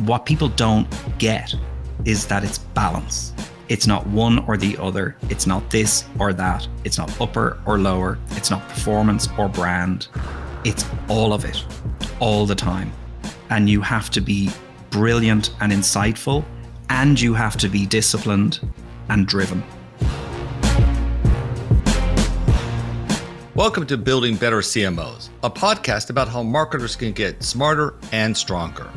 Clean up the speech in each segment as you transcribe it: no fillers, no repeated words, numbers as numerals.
what people don't get is that it's balance. It's not one or the other. It's not this or that. It's not upper or lower. It's not performance or brand. It's all of it, all the time. And you have to be brilliant and insightful, and you have to be disciplined and driven. Welcome to Building Better CMOs, a podcast about how marketers can get smarter and stronger.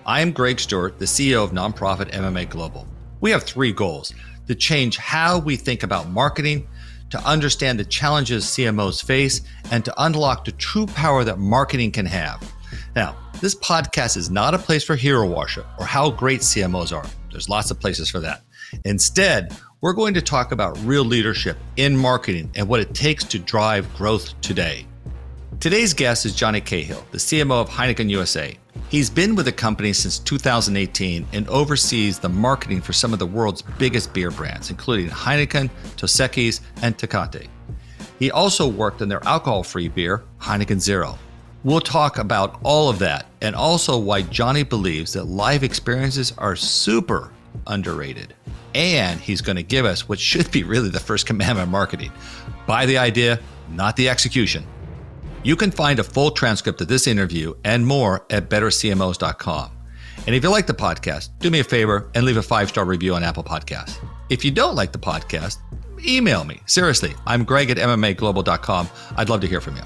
I am Greg Stuart, the CEO of nonprofit MMA Global. We have three goals: to change how we think about marketing, to understand the challenges CMOs face, and to unlock the true power that marketing can have. Now, this podcast is not a place for hero worship or how great CMOs are. There's lots of places for that. Instead, we're going to talk about real leadership in marketing and what it takes to drive growth today. Today's guest is Jonnie Cahill, the CMO of Heineken USA. He's been with the company since 2018 and oversees the marketing for some of the world's biggest beer brands, including Heineken, Dos Equis, and Tecate. He also worked on their alcohol-free beer, Heineken Zero. We'll talk about all of that and also why Jonnie believes that live experiences are super underrated. And he's going to give us what should be really the first commandment of marketing: buy the idea, not the execution. You can find a full transcript of this interview and more at bettercmos.com. And if you like the podcast, do me a favor and leave a 5-star review on Apple Podcasts. If you don't like the podcast, email me. Seriously, I'm Greg at MMAglobal.com. I'd love to hear from you.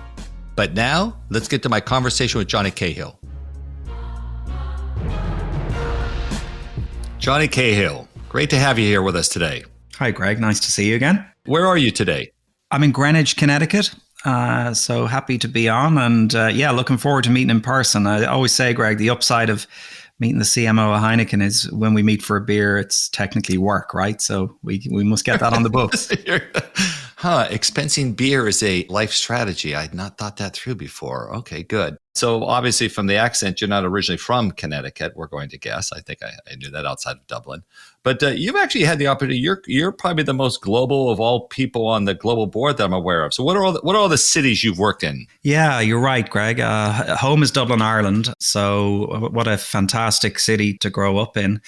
But now, let's get to my conversation with Jonnie Cahill. Jonnie Cahill, great to have you here with us today. Hi, Greg. Nice to see you again. Where are you today? I'm in Greenwich, Connecticut. So happy to be on, and looking forward to meeting in person. I always say, Greg, the upside of meeting the CMO of Heineken is when we meet for a beer, it's technically work, right? So we must get that on the books. Expensing beer is a life strategy. I had not thought that through before. Okay, good. So obviously from the accent, you're not originally from Connecticut, we're going to guess. I think I knew that outside of Dublin. But you've actually had the opportunity. You're probably the most global of all people on the global board that I'm aware of. So what are all the cities you've worked in? Yeah, you're right, Greg. Home is Dublin, Ireland. So what a fantastic city to grow up in.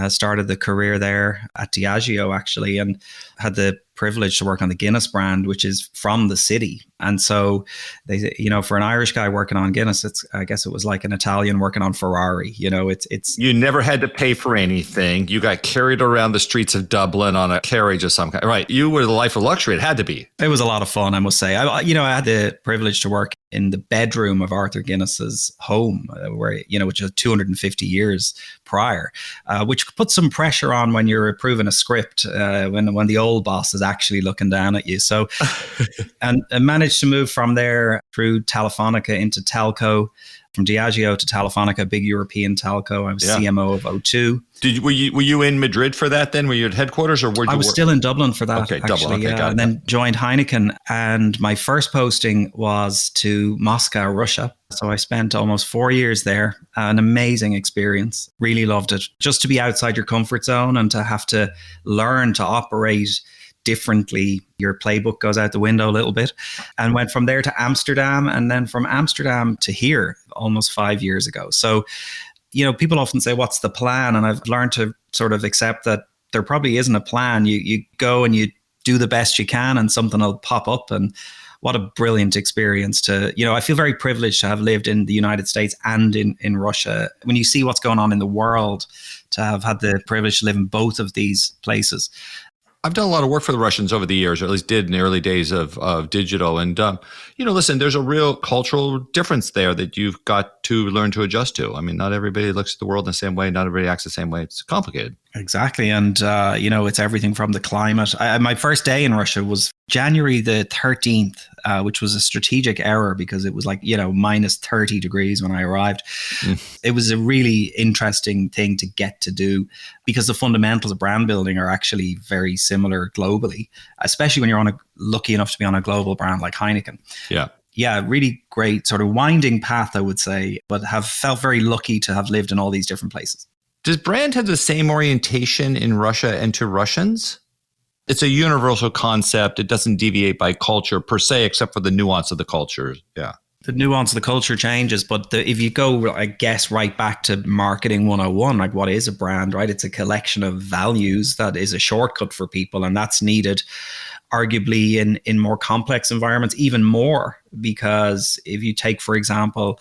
Started the career there at Diageo, actually, and had the privilege to work on the Guinness brand, which is from the city. And so for an Irish guy working on Guinness, I guess it was like an Italian working on Ferrari. It's you never had to pay for anything. You got carried around the streets of Dublin on a carriage of some kind. Right. You were the life of luxury. It had to be. It was a lot of fun, I must say. I had the privilege to work in the bedroom of Arthur Guinness's home, which is 250 years prior, which puts some pressure on when you're approving a script, when the old boss is actually looking down at you. So, and managed to move from there through Telefonica into telco, from Diageo to Telefonica, big European telco. I was CMO of O2. Were you in Madrid for that then? Were you at headquarters, or were you? I was still in Dublin for that. Okay, actually, Dublin. Okay, got it. And then joined Heineken, and my first posting was to Moscow, Russia. So I spent almost 4 years there. An amazing experience. Really loved it. Just to be outside your comfort zone and to have to learn to operate differently. Your playbook goes out the window a little bit, and went from there to Amsterdam, and then from Amsterdam to here almost 5 years ago. So, people often say, what's the plan? And I've learned to sort of accept that there probably isn't a plan. You go and you do the best you can, and something will pop up. And what a brilliant experience I feel very privileged to have lived in the United States and in Russia. When you see what's going on in the world, to have had the privilege to live in both of these places. I've done a lot of work for the Russians over the years, or at least did in the early days of digital. And, listen, there's a real cultural difference there that you've got to learn to adjust to. I mean, not everybody looks at the world in the same way. Not everybody acts the same way. It's complicated. Exactly. And, it's everything from the climate. My first day in Russia was January the 13th, which was a strategic error because it was like, minus 30 degrees when I arrived. It was a really interesting thing to get to do because the fundamentals of brand building are actually very similar globally, especially when you're lucky enough to be on a global brand like Heineken. Yeah, really great sort of winding path, I would say, but have felt very lucky to have lived in all these different places. Does brand have the same orientation in Russia and to Russians? It's a universal concept. It doesn't deviate by culture per se, except for the nuance of the culture. Yeah. The nuance of the culture changes, but if you go, I guess, right back to marketing 101, like what is a brand, right? It's a collection of values that is a shortcut for people, and that's needed arguably in more complex environments, even more, because if you take, for example,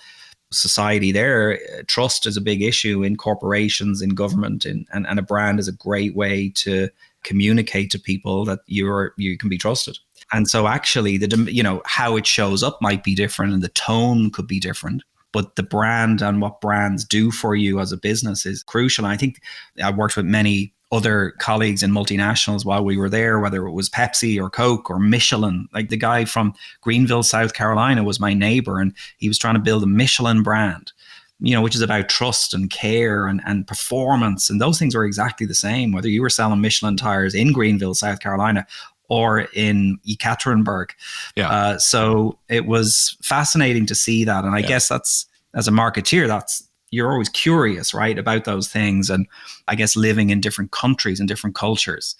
society there, trust is a big issue in corporations, in government, and a brand is a great way to communicate to people that you can be trusted. And so actually how it shows up might be different and the tone could be different, but the brand and what brands do for you as a business is crucial. And I think I worked with many other colleagues in multinationals while we were there, whether it was Pepsi or Coke or Michelin. Like the guy from Greenville, South Carolina was my neighbor, and he was trying to build a Michelin brand, which is about trust and care and performance. And those things are exactly the same, whether you were selling Michelin tires in Greenville, South Carolina, or in Ekaterinburg. Yeah. So it was fascinating to see that. And I guess that's, as a marketeer, you're always curious, right, about those things. And I guess living in different countries and different cultures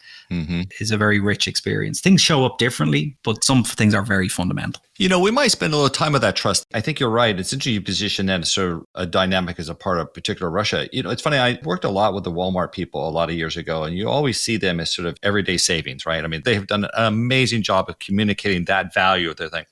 is a very rich experience. Things show up differently, but some things are very fundamental. We might spend a little time with that trust. I think you're right. It's interesting you position that as sort of a dynamic as a part of particular Russia. It's funny, I worked a lot with the Walmart people a lot of years ago, and you always see them as sort of everyday savings, right? I mean, they have done an amazing job of communicating that value of their thing.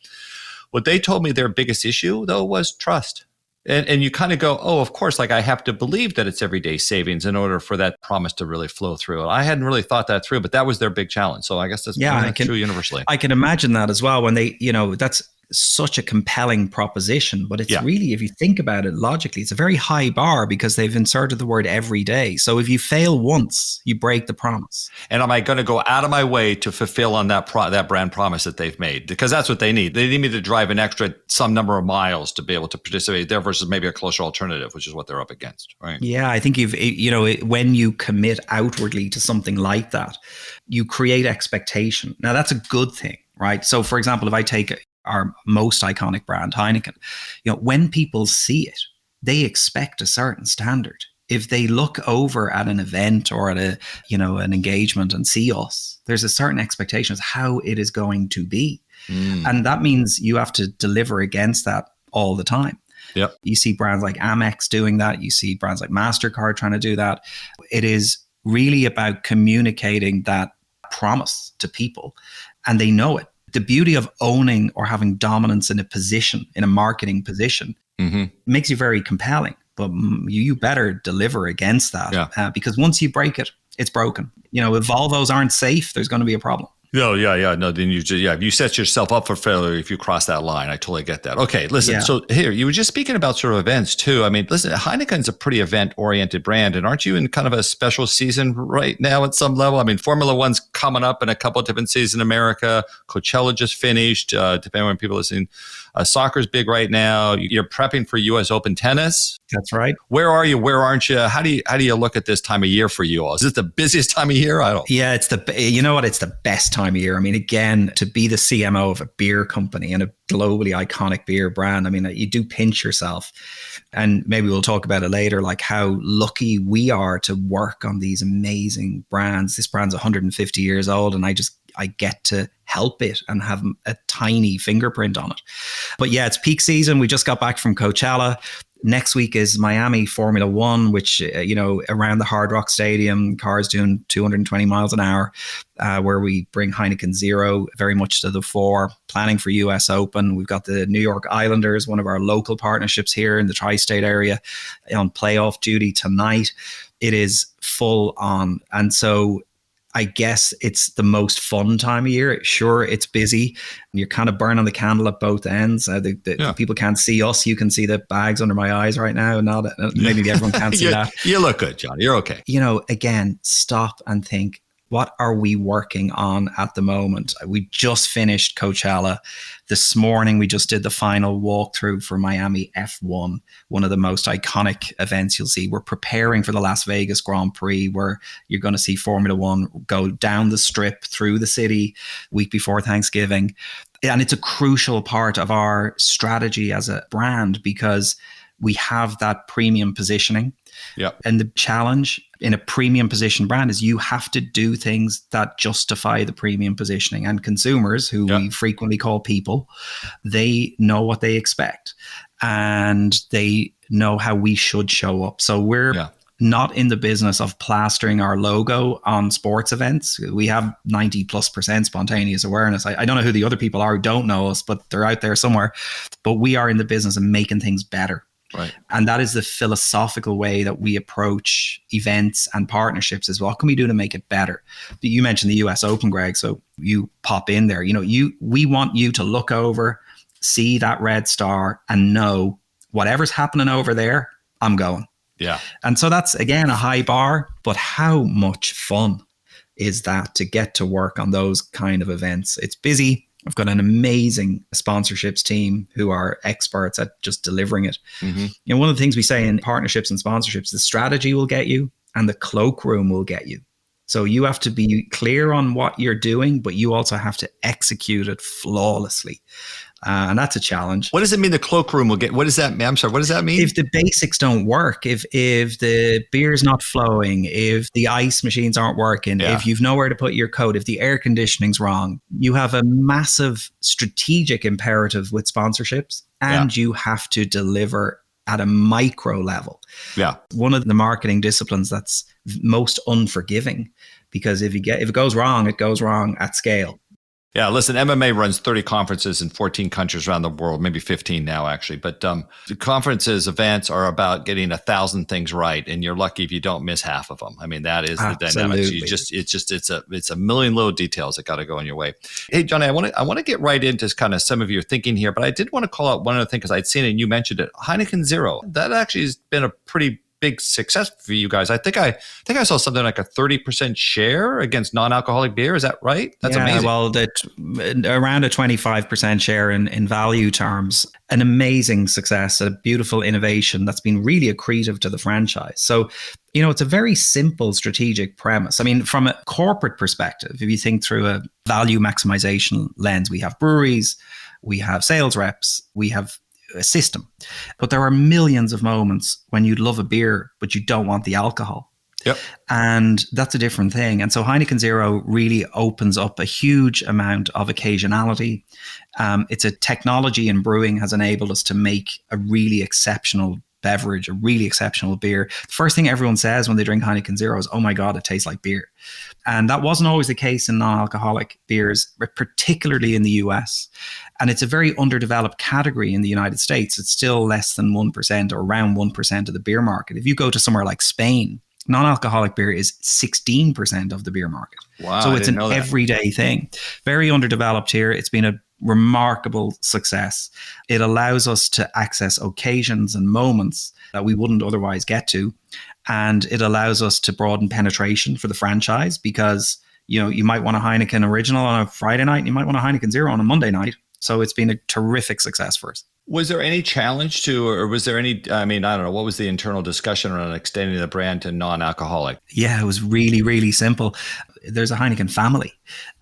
What they told me their biggest issue, though, was trust. And you kind of go, oh, of course, like I have to believe that it's everyday savings in order for that promise to really flow through. I hadn't really thought that through, but that was their big challenge. So I guess that's true universally. I can imagine that as well when they, that's such a compelling proposition, but it's really, if you think about it logically, it's a very high bar because they've inserted the word every day. So if you fail once, you break the promise. And am I going to go out of my way to fulfill on that brand promise that they've made? Because that's what they need. They need me to drive an extra some number of miles to be able to participate there versus maybe a closer alternative, which is what they're up against, right? Yeah, I think when you commit outwardly to something like that, you create expectation. Now that's a good thing, right? So for example, if I take our most iconic brand, Heineken, when people see it, they expect a certain standard. If they look over at an event or at an engagement and see us, there's a certain expectation of how it is going to be. And that means you have to deliver against that all the time. Yep. You see brands like Amex doing that. You see brands like MasterCard trying to do that. It is really about communicating that promise to people, and they know it. The beauty of owning or having dominance in a position, in a marketing position, makes you very compelling. But you better deliver against that because once you break it, it's broken. If Volvos aren't safe, there's going to be a problem. No, no. Then you set yourself up for failure if you cross that line. I totally get that. Okay, listen. Yeah. So here, you were just speaking about sort of events too. I mean, listen, Heineken's a pretty event-oriented brand, and aren't you in kind of a special season right now at some level? I mean, Formula One's coming up in a couple of different seasons in America. Coachella just finished. Depending on when people are listening, soccer's big right now. You're prepping for U.S. Open tennis. That's right. Where are you? Where aren't you? How do you look at this time of year for you all? Is this the busiest time of year? Yeah, it's the best time of year. I mean, again, to be the CMO of a beer company and a globally iconic beer brand, I mean, you do pinch yourself. And maybe we'll talk about it later, like how lucky we are to work on these amazing brands. This brand's 150 years old, and I get to help it and have a tiny fingerprint on it. But yeah, it's peak season. We just got back from Coachella. Next week is Miami Formula One, which, around the Hard Rock Stadium, cars doing 220 miles an hour, where we bring Heineken Zero very much to the fore, planning for US Open. We've got the New York Islanders, one of our local partnerships here in the tri-state area, on playoff duty tonight. It is full on. And so I guess it's the most fun time of year. Sure, it's busy. You're kind of burning the candle at both ends. The people can't see us. You can see the bags under my eyes right now. Maybe everyone can't see that. You look good, John. You're okay. Again, stop and think, what are we working on at the moment? We just finished Coachella. This morning, we just did the final walkthrough for Miami F1, one of the most iconic events you'll see. We're preparing for the Las Vegas Grand Prix, where you're going to see Formula One go down the strip through the city week before Thanksgiving. And it's a crucial part of our strategy as a brand, because We have that premium positioning. Yep. And the challenge in a premium position brand is you have to do things that justify the premium positioning. And consumers, who we frequently call people, they know what they expect and they know how we should show up. So we're not in the business of plastering our logo on sports events. We have 90+% spontaneous awareness. I don't know who the other people are who don't know us, but they're out there somewhere. But we are in the business of making things better. Right. And that is the philosophical way that we approach events and partnerships, is what can we do to make it better? You mentioned the US Open, Greg, so you pop in there. We want you to look over, see that red star and know whatever's happening over there, I'm going. Yeah. And so that's, again, a high bar, but how much fun is that to get to work on those kind of events? It's busy. I've got an amazing sponsorships team who are experts at just delivering it. Mm-hmm. One of the things we say in partnerships and sponsorships, the strategy will get you and the cloakroom will get you. So you have to be clear on what you're doing, but you also have to execute it flawlessly. And that's a challenge. What does it mean the cloakroom will get? What does that mean? I'm sorry, what does that mean? If the basics don't work, if the beer's not flowing, if the ice machines aren't working, if you've nowhere to put your coat, if the air conditioning's wrong, you have a massive strategic imperative with sponsorships, and you have to deliver at a micro level. Yeah. One of the marketing disciplines that's most unforgiving, because if it goes wrong, it goes wrong at scale. Yeah, listen, MMA runs 30 conferences in 14 countries around the world, maybe 15 now, actually. But the conferences, events are about getting 1,000 things right, and you're lucky if you don't miss half of them. I mean, that is the dynamics. It's a million little details that got to go in your way. Hey, Jonnie, I want to get right into kind of some of your thinking here, but I did want to call out one other thing because I'd seen it and you mentioned it. Heineken Zero. That actually has been a pretty big success for you guys. I think I saw something like a 30% share against non-alcoholic beer. Is that right? That's amazing. Well, around a 25% share in value terms. An amazing success, a beautiful innovation that's been really accretive to the franchise. So, it's a very simple strategic premise. I mean, from a corporate perspective, if you think through a value maximization lens, we have breweries, we have sales reps, we have a system. But there are millions of moments when you'd love a beer, but you don't want the alcohol. Yep. And that's a different thing. And so Heineken Zero really opens up a huge amount of occasionality. It's a technology in brewing has enabled us to make a really exceptional beverage, a really exceptional beer. The first thing everyone says when they drink Heineken Zero is, oh my God, it tastes like beer. And that wasn't always the case in non-alcoholic beers, particularly in the US. And it's a very underdeveloped category in the United States. It's still less than 1% or around 1% of the beer market. If you go to somewhere like Spain, non-alcoholic beer is 16% of the beer market. Wow, so it's an everyday thing. Very underdeveloped here. It's been a remarkable success. It allows us to access occasions and moments that we wouldn't otherwise get to. And it allows us to broaden penetration for the franchise because, you might want a Heineken Original on a Friday night and you might want a Heineken Zero on a Monday night. So it's been a terrific success for us. Was there any challenge to, or was there any, I don't know, what was the internal discussion around extending the brand to non-alcoholic? Yeah, it was really, really simple. There's a Heineken family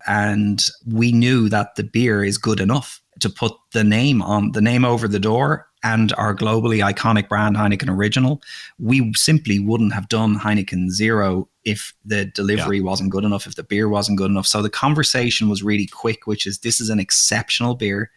and we knew that the beer is good enough to put the name over the door and our globally iconic brand Heineken Original. We simply wouldn't have done Heineken Zero if the delivery wasn't good enough, if the beer wasn't good enough. So the conversation was really quick, which is this is an exceptional beer.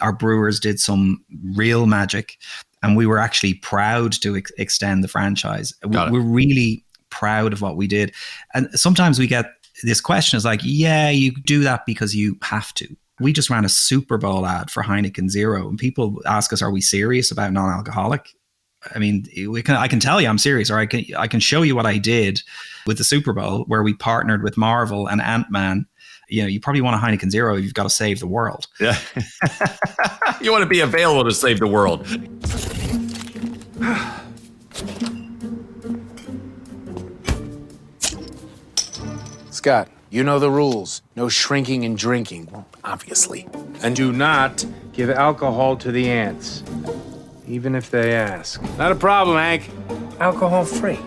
Our brewers did some real magic and we were actually proud to extend the franchise. We're really proud of what we did. And sometimes we get this question is like, yeah, you do that because you have to. We just ran a Super Bowl ad for Heineken Zero and people ask us, are we serious about non-alcoholic? I mean, I can tell you I'm serious, or I can show you what I did with the Super Bowl where we partnered with Marvel and Ant-Man. You probably want a Heineken Zero if you've got to save the world. Yeah. You want to be available to save the world. Scott, you know the rules. No shrinking and drinking, obviously. And do not give alcohol to the ants, even if they ask. Not a problem, Hank. Alcohol free.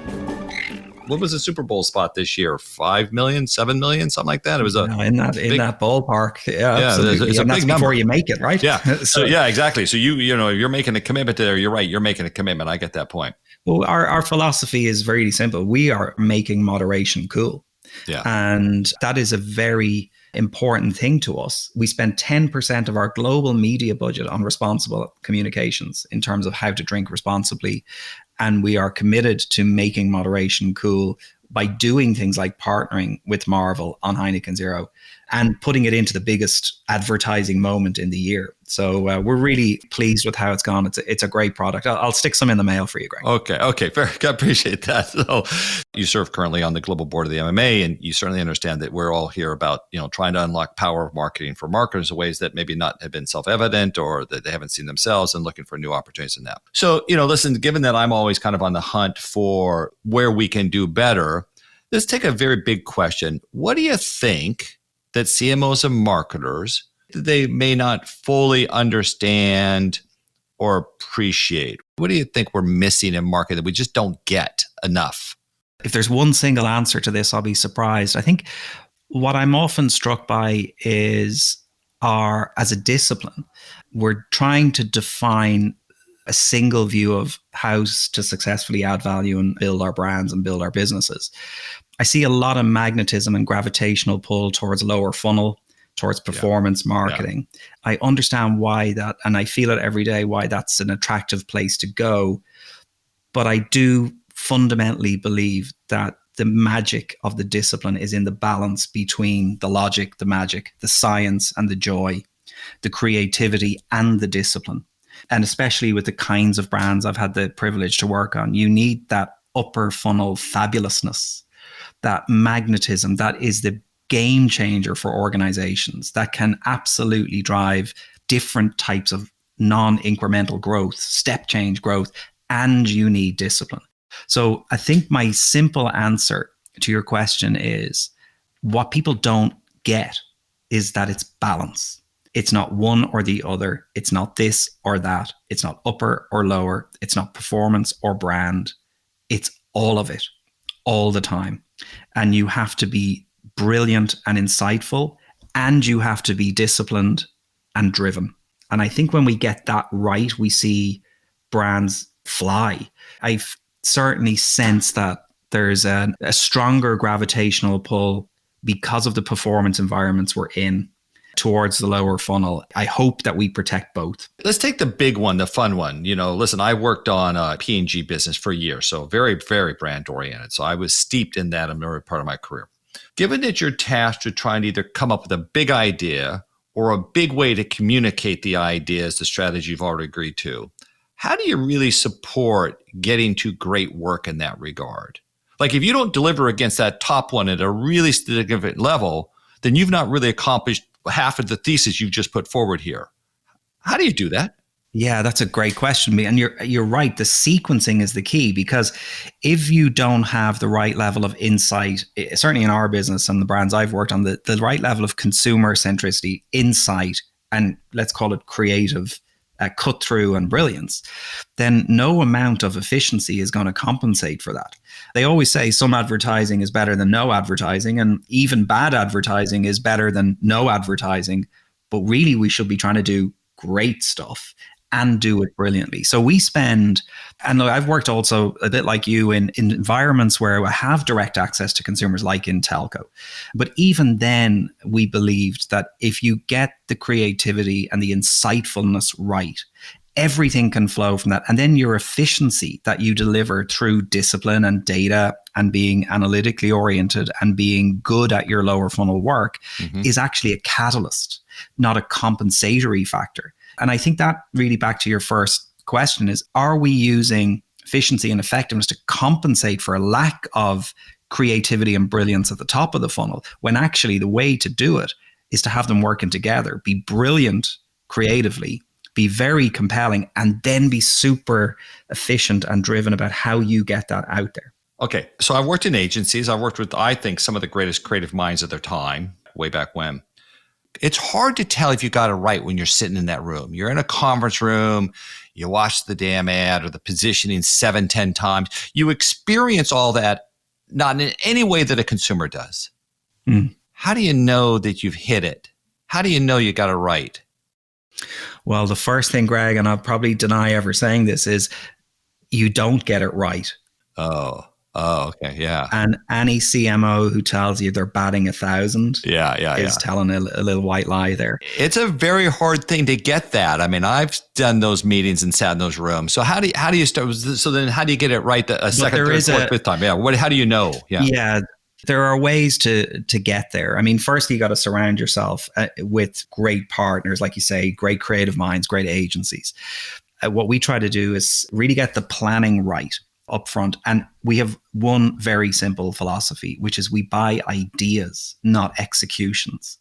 what was the Super Bowl spot this year? 5 million, 7 million, something like that. It was in that ballpark. Yeah, absolutely. It's a and big that's number. before you make it, right? Yeah. So yeah, exactly. So you're making a commitment there. You're right. You're making a commitment. I get that point. Well, our philosophy is very simple. We are making moderation cool. Yeah. And that is a very important thing to us. We spend 10% of our global media budget on responsible communications in terms of how to drink responsibly. And we are committed to making moderation cool by doing things like partnering with Marvel on Heineken Zero and putting it into the biggest advertising moment in the year. So we're really pleased with how it's gone. It's a great product. I'll stick some in the mail for you, Greg. Okay. Fair. I appreciate that. So you serve currently on the global board of the MMA, and you certainly understand that we're all here about, trying to unlock power of marketing for marketers in ways that maybe not have been self-evident or that they haven't seen themselves, and looking for new opportunities in that. So, listen, given that I'm always kind of on the hunt for where we can do better, let's take a very big question. What do you think that CMOs and marketers, they may not fully understand or appreciate? What do you think we're missing in marketing that we just don't get enough? If there's one single answer to this, I'll be surprised. I think what I'm often struck by is as a discipline, we're trying to define a single view of how to successfully add value and build our brands and build our businesses. I see a lot of magnetism and gravitational pull towards lower funnel, towards performance marketing. Yeah. I understand why that, and I feel it every day, why that's an attractive place to go. But I do fundamentally believe that the magic of the discipline is in the balance between the logic, the magic, the science and the joy, the creativity and the discipline. And especially with the kinds of brands I've had the privilege to work on, you need that upper funnel fabulousness, that magnetism. That is the game changer for organizations that can absolutely drive different types of non-incremental growth, step change growth, and you need discipline. So I think my simple answer to your question is what people don't get is that it's balance. It's not one or the other. It's not this or that. It's not upper or lower. It's not performance or brand. It's all of it, all the time. And you have to be brilliant and insightful, and you have to be disciplined and driven. And I think when we get that right, we see brands fly. I've certainly sensed that there's a stronger gravitational pull because of the performance environments we're in towards the lower funnel. I hope that we protect both. Let's take the big one, the fun one. Listen, I worked on a P&G business for years, so very, very brand oriented. So I was steeped in that in every part of my career. Given that you're tasked with trying to either come up with a big idea or a big way to communicate the ideas, the strategy you've already agreed to, how do you really support getting to great work in that regard? Like if you don't deliver against that top one at a really significant level, then you've not really accomplished half of the thesis you've just put forward here. How do you do that? Yeah, that's a great question. And you're right. The sequencing is the key, because if you don't have the right level of insight, certainly in our business and the brands I've worked on, the right level of consumer centricity, insight, and let's call it creative cut through and brilliance, then no amount of efficiency is going to compensate for that. They always say some advertising is better than no advertising, and even bad advertising is better than no advertising. But really, we should be trying to do great stuff and do it brilliantly. So we spend, and look, I've worked also a bit like you in environments where I have direct access to consumers, like in telco. But even then, we believed that if you get the creativity and the insightfulness right, everything can flow from that. And then your efficiency that you deliver through discipline and data and being analytically oriented and being good at your lower funnel work is actually a catalyst, not a compensatory factor. And I think that really, back to your first question, is, are we using efficiency and effectiveness to compensate for a lack of creativity and brilliance at the top of the funnel, when actually the way to do it is to have them working together, be brilliant creatively, be very compelling, and then be super efficient and driven about how you get that out there. Okay. So I've worked in agencies. I've worked with, I think, some of the greatest creative minds of their time, way back when. It's hard to tell if you got it right when you're sitting in that room. You're in a conference room, you watch the damn ad or the positioning 7-10 times. You experience all that not in any way that a consumer does. Mm. How do you know that you've hit it? How do you know you got it right? Well, the first thing, Greg, and I'll probably deny ever saying this, is you don't get it right. Oh, okay. Yeah. And any CMO who tells you they're batting 1,000 is telling a little white lie there. It's a very hard thing to get that. I mean, I've done those meetings and sat in those rooms. So how do you start? So then how do you get it right a second, third, fourth, fifth time? Yeah. How do you know? Yeah. There are ways to get there. I mean, firstly, you got to surround yourself with great partners, like you say, great creative minds, great agencies. What we try to do is really get the planning right up front. And we have one very simple philosophy, which is we buy ideas, not executions.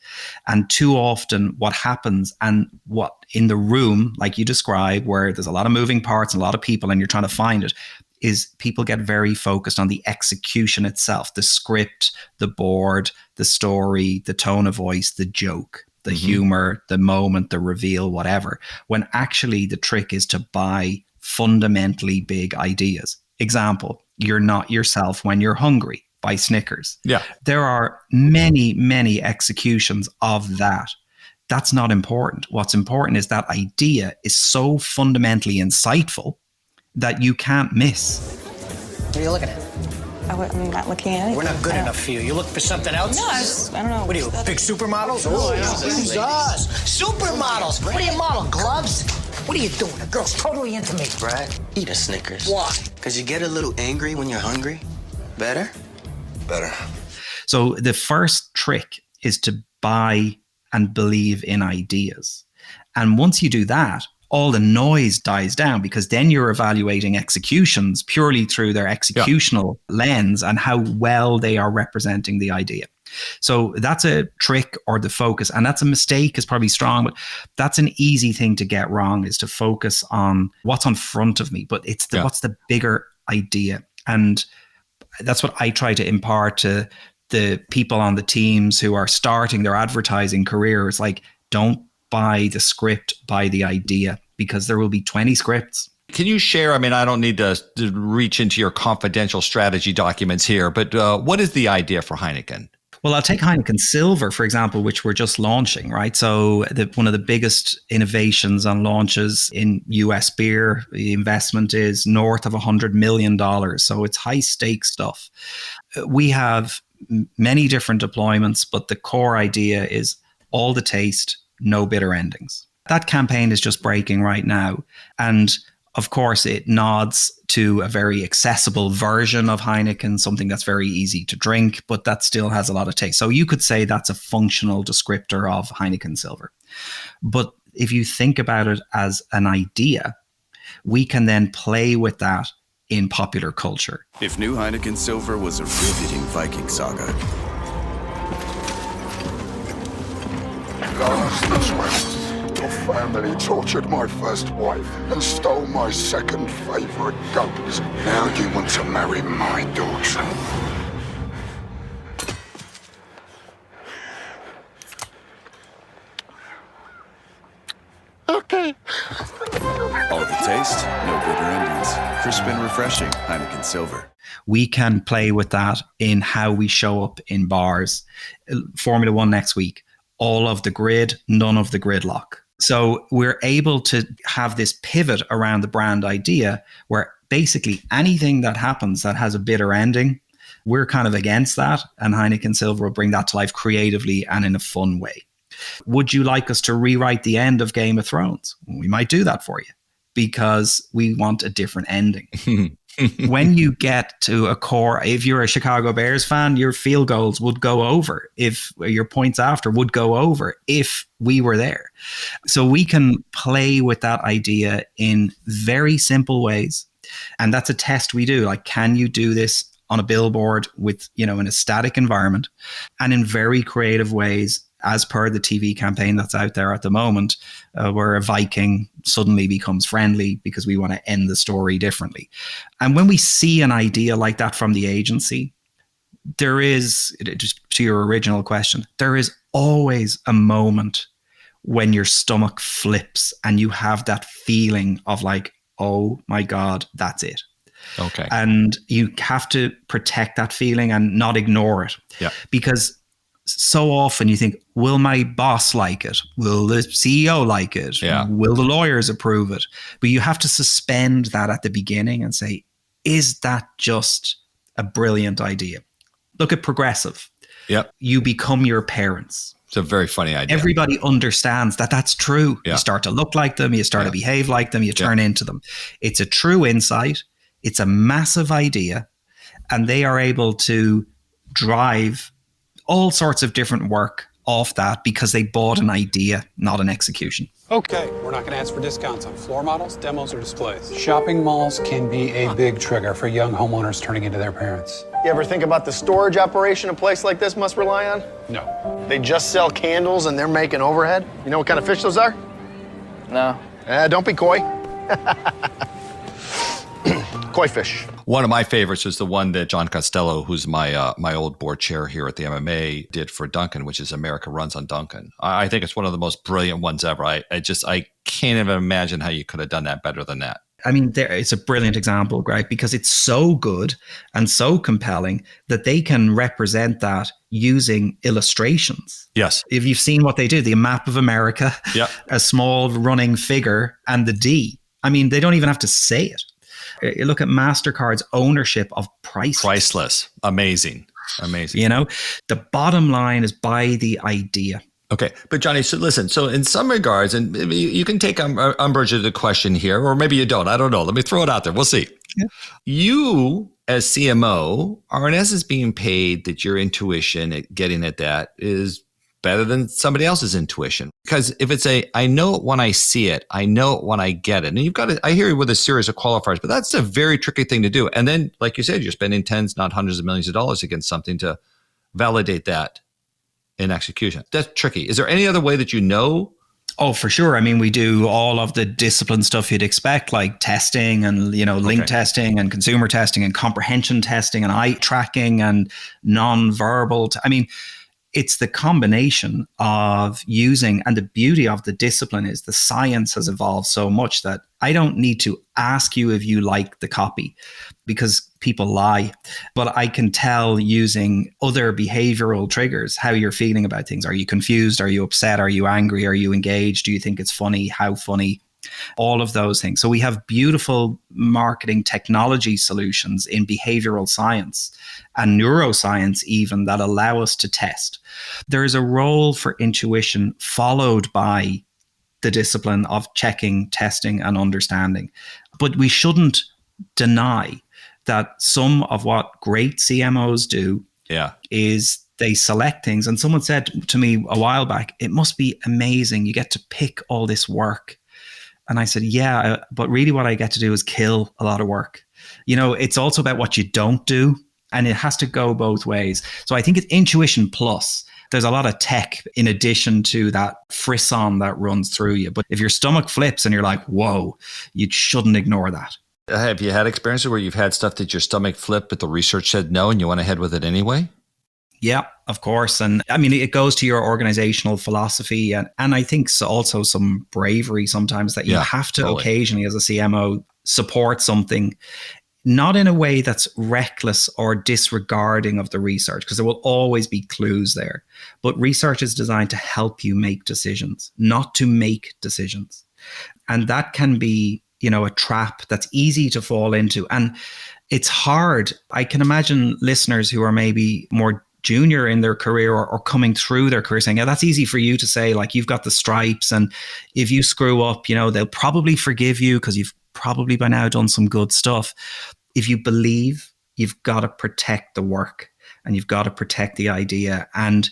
And too often what happens, and what in the room, like you describe, where there's a lot of moving parts and a lot of people and you're trying to find it, is people get very focused on the execution itself, the script, the board, the story, the tone of voice, the joke, the humor, the moment, the reveal, whatever, when actually the trick is to buy fundamentally big ideas. Example, you're not yourself when you're hungry. Buy Snickers. Yeah. There are many, many executions of that. That's not important. What's important is that idea is so fundamentally insightful that you can't miss. What are you looking at? I'm not looking at anything. We're not good enough for you. You looking for something else? No, I don't know. What are you, big supermodels? Oh, Jesus. Supermodels. What do you model, gloves? What are you doing? The girl's totally into me. Brad, eat a Snickers. Why? Because you get a little angry when you're hungry. Better? Better. So the first trick is to buy and believe in ideas. And once you do that, all the noise dies down, because then you're evaluating executions purely through their executional lens and how well they are representing the idea. So that's a trick, or the focus. And that's a mistake is probably strong, but that's an easy thing to get wrong, is to focus on what's on front of me. But it's what's the bigger idea. And that's what I try to impart to the people on the teams who are starting their advertising careers. Like, don't buy the script, buy the idea, because there will be 20 scripts. Can you share, I mean, I don't need to reach into your confidential strategy documents here, but what is the idea for Heineken? Well, I'll take Heineken Silver, for example, which we're just launching, right? So one of the biggest innovations on launches in US beer, the investment is north of $100 million. So it's high stakes stuff. We have many different deployments, but the core idea is all the taste, no bitter endings. That campaign is just breaking right now. And of course, it nods to a very accessible version of Heineken, something that's very easy to drink, but that still has a lot of taste. So you could say that's a functional descriptor of Heineken Silver. But if you think about it as an idea, we can then play with that in popular culture. If new Heineken Silver was a riveting Viking saga. Last this west. Your family tortured my first wife and stole my second favorite goat. Now you want to marry my daughter. Okay. All the taste, no bitter endings. Crisp and refreshing, Heineken Silver. We can play with that in how we show up in bars. Formula One next week. All of the grid, none of the gridlock. So we're able to have this pivot around the brand idea where basically anything that happens that has a bitter ending, we're kind of against that. And Heineken Silver will bring that to life creatively and in a fun way. Would you like us to rewrite the end of Game of Thrones? We might do that for you because we want a different ending. When you get to a core, if you're a Chicago Bears fan, your field goals would go over. If your points after would go over if we were there. So we can play with that idea in very simple ways. And that's a test we do. Like, can you do this on a billboard with, in a static environment and in very creative ways, as per the TV campaign that's out there at the moment, where a Viking suddenly becomes friendly because we want to end the story differently. And when we see an idea like that from the agency, there is, just to your original question, there is always a moment when your stomach flips and you have that feeling of like, oh my God, that's it. Okay. And you have to protect that feeling and not ignore it. Yeah. Because so often you think, will my boss like it? Will the CEO like it? Yeah. Will the lawyers approve it? But you have to suspend that at the beginning and say, is that just a brilliant idea? Look at Progressive. Yep. You become your parents. It's a very funny idea. Everybody understands that that's true. Yeah. You start to look like them. You start to behave like them. You turn into them. It's a true insight. It's a massive idea. And they are able to drive all sorts of different work off that because they bought an idea, not an execution. Okay, we're not going to ask for discounts on floor models, demos, or displays. Shopping malls can be a big trigger for young homeowners turning into their parents. You ever think about the storage operation a place like this must rely on? No. They just sell candles and they're making overhead. You know what kind of fish those are? No. Don't be coy. Koi fish. One of my favorites is the one that John Costello, who's my old board chair here at the MMA, did for Dunkin', which is America Runs on Dunkin'. I think it's one of the most brilliant ones ever. I can't even imagine how you could have done that better than that. I mean, it's a brilliant example, Greg, because it's so good and so compelling that they can represent that using illustrations. Yes. If you've seen what they do, the map of America, a small running figure, and the D. I mean, they don't even have to say it. You look at MasterCard's ownership of priceless. Priceless. Amazing. You know, the bottom line is buy the idea. Okay. But Jonnie, so listen, so in some regards, and you can take umbrage of the question here, or maybe you don't. I don't know. Let me throw it out there. We'll see. Yeah. You, as CMO, are in essence being paid that your intuition at getting at that is better than somebody else's intuition. Because if it's I know it when I see it, I know it when I get it. And you've got to, I hear you with a series of qualifiers, but that's a very tricky thing to do. And then, like you said, you're spending tens, not hundreds of millions of dollars against something to validate that in execution. That's tricky. Is there any other way that you know? Oh, for sure. I mean, we do all of the discipline stuff you'd expect, like testing and, link testing and consumer testing and comprehension testing and eye tracking and non-verbal. I mean, it's the combination of using, and the beauty of the discipline is the science has evolved so much that I don't need to ask you if you like the copy because people lie, but I can tell using other behavioral triggers how you're feeling about things. Are you confused? Are you upset? Are you angry? Are you engaged? Do you think it's funny? How funny? All of those things. So we have beautiful marketing technology solutions in behavioral science and neuroscience even that allow us to test. There is a role for intuition followed by the discipline of checking, testing, and understanding. But we shouldn't deny that some of what great CMOs do is they select things. And someone said to me a while back, it must be amazing. You get to pick all this work. And I said, yeah, but really what I get to do is kill a lot of work. It's also about what you don't do, and it has to go both ways. So I think it's intuition plus. There's a lot of tech in addition to that frisson that runs through you. But if your stomach flips and you're like, whoa, you shouldn't ignore that. Have you had experiences where you've had stuff that your stomach flipped, but the research said no, and you went ahead with it anyway? Yeah, of course. And I mean, it goes to your organizational philosophy and I think also some bravery sometimes that you have to occasionally as a CMO support something, not in a way that's reckless or disregarding of the research, because there will always be clues there. But research is designed to help you make decisions, not to make decisions. And that can be, a trap that's easy to fall into. And it's hard. I can imagine listeners who are maybe more junior in their career or coming through their career saying, yeah, that's easy for you to say, like, you've got the stripes. And if you screw up, they'll probably forgive you because you've probably by now done some good stuff. If you believe, you've got to protect the work and you've got to protect the idea. And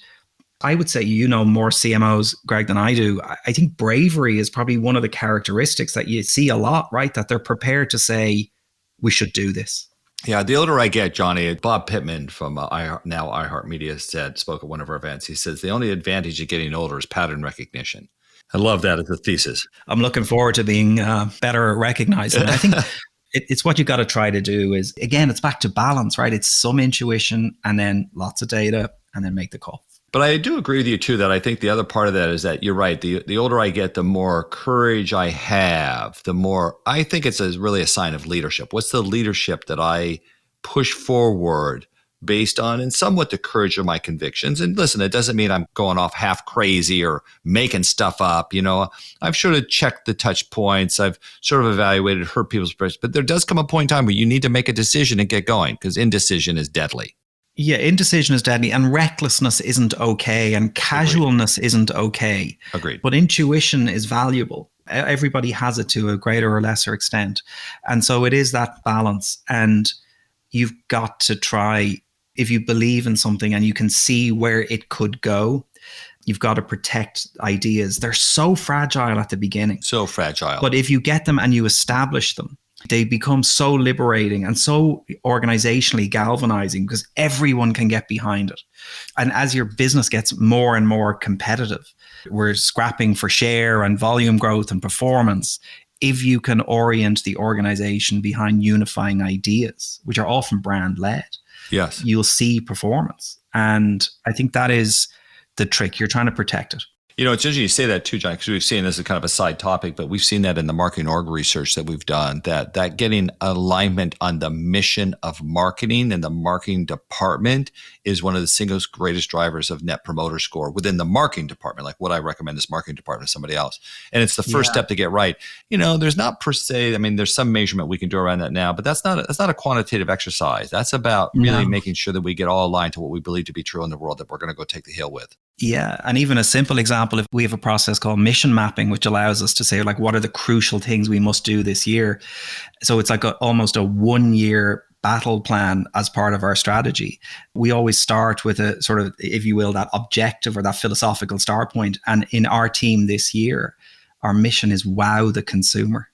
I would say, more CMOs, Greg, than I do. I think bravery is probably one of the characteristics that you see a lot, right? That they're prepared to say, we should do this. Yeah, the older I get, Jonnie, Bob Pittman from now iHeartMedia spoke at one of our events. He says the only advantage of getting older is pattern recognition. I love that as a thesis. I'm looking forward to being better at recognizing. I think it's what you got to try to do is, again, it's back to balance, right? It's some intuition and then lots of data and then make the call. But I do agree with you too that I think the other part of that is that you're right. The older I get, the more courage I have, the more I think it's really a sign of leadership. What's the leadership that I push forward based on and somewhat the courage of my convictions? And listen, it doesn't mean I'm going off half crazy or making stuff up. I've sort of checked the touch points. I've sort of evaluated, hurt people's perspectives. But there does come a point in time where you need to make a decision and get going because indecision is deadly. Yeah, indecision is deadly, and recklessness isn't okay, and casualness isn't okay. Agreed. But intuition is valuable. Everybody has it to a greater or lesser extent. And so it is that balance. And you've got to try, if you believe in something and you can see where it could go, you've got to protect ideas. They're so fragile at the beginning. So fragile. But if you get them and you establish them, they become so liberating and so organizationally galvanizing because everyone can get behind it. And as your business gets more and more competitive, we're scrapping for share and volume growth and performance. If you can orient the organization behind unifying ideas, which are often brand led, yes, you'll see performance. And I think that is the trick. You're trying to protect it. It's interesting you say that too, John, because we've seen this as kind of a side topic, but we've seen that in the marketing org research that we've done, that getting alignment on the mission of marketing and the marketing department is one of the single greatest drivers of net promoter score within the marketing department. Like what I recommend this marketing department to somebody else. And it's the first step to get right. There's not per se, there's some measurement we can do around that now, but that's not a quantitative exercise. That's about really making sure that we get all aligned to what we believe to be true in the world that we're going to go take the hill with. Yeah. And even a simple example, if we have a process called mission mapping, which allows us to say, like, what are the crucial things we must do this year? So it's like almost a 1-year battle plan as part of our strategy. We always start with a sort of, if you will, that objective or that philosophical start point. And in our team this year, our mission is wow the consumer.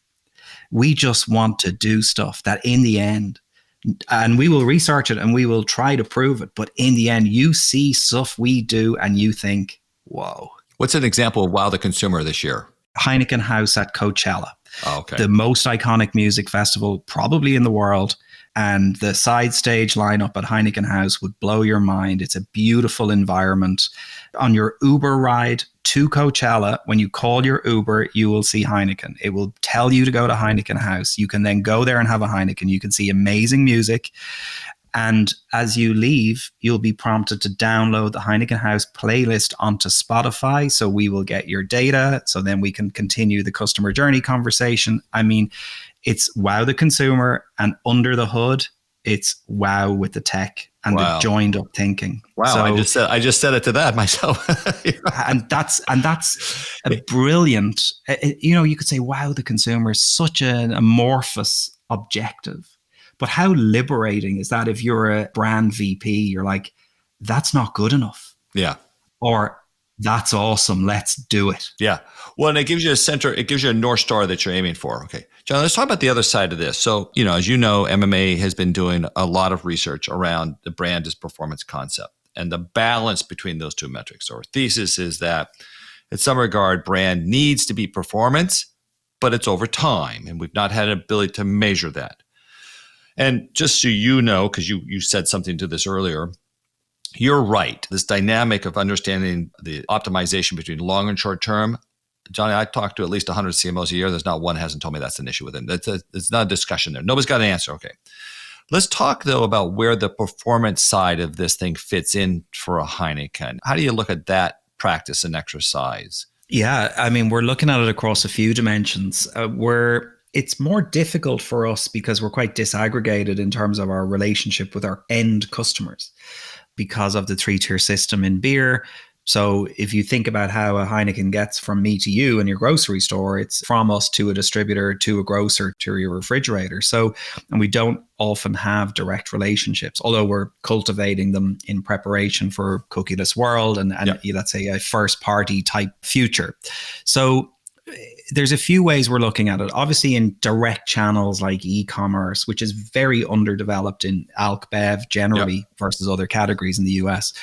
We just want to do stuff that in the end, and we will research it and we will try to prove it. But in the end, you see stuff we do and you think, whoa. What's an example of wow the consumer this year? Heineken House at Coachella. Oh, okay. The most iconic music festival probably in the world. And the side stage lineup at Heineken House would blow your mind. It's a beautiful environment. On your Uber ride to Coachella, when you call your Uber, you will see Heineken. It will tell you to go to Heineken House. You can then go there and have a Heineken. You can see amazing music. And as you leave, you'll be prompted to download the Heineken House playlist onto Spotify. So we will get your data. So then we can continue the customer journey conversation. It's wow the consumer, and under the hood, it's wow with the tech and the joined up thinking. Wow, so, I just said it to that myself. and that's a brilliant. You could say wow the consumer is such an amorphous objective, but how liberating is that if you're a brand VP? You're like, that's not good enough. Yeah. Or that's awesome. Let's do it. Yeah. Well, and it gives you a North Star that you're aiming for. Okay. John, let's talk about the other side of this. So, as you know, MMA has been doing a lot of research around the brand as performance concept and the balance between those two metrics. Our thesis is that in some regard, brand needs to be performance, but it's over time. And we've not had an ability to measure that. And just so you know, because you said something to this earlier, you're right. This dynamic of understanding the optimization between long and short term, Johnny, I talked to at least 100 CMOs a year. There's not one who hasn't told me that's an issue with them. It's not a discussion there. Nobody's got an answer. Okay. Let's talk, though, about where the performance side of this thing fits in for a Heineken. How do you look at that practice and exercise? Yeah, we're looking at it across a few dimensions. It's more difficult for us because we're quite disaggregated in terms of our relationship with our end customers because of the 3-tier system in beer. So if you think about how a Heineken gets from me to you in your grocery store, it's from us to a distributor, to a grocer, to your refrigerator. And we don't often have direct relationships, although we're cultivating them in preparation for cookieless world and let's say a first party type future. So there's a few ways we're looking at it. Obviously in direct channels like e-commerce, which is very underdeveloped in alc bev generally versus other categories in the US.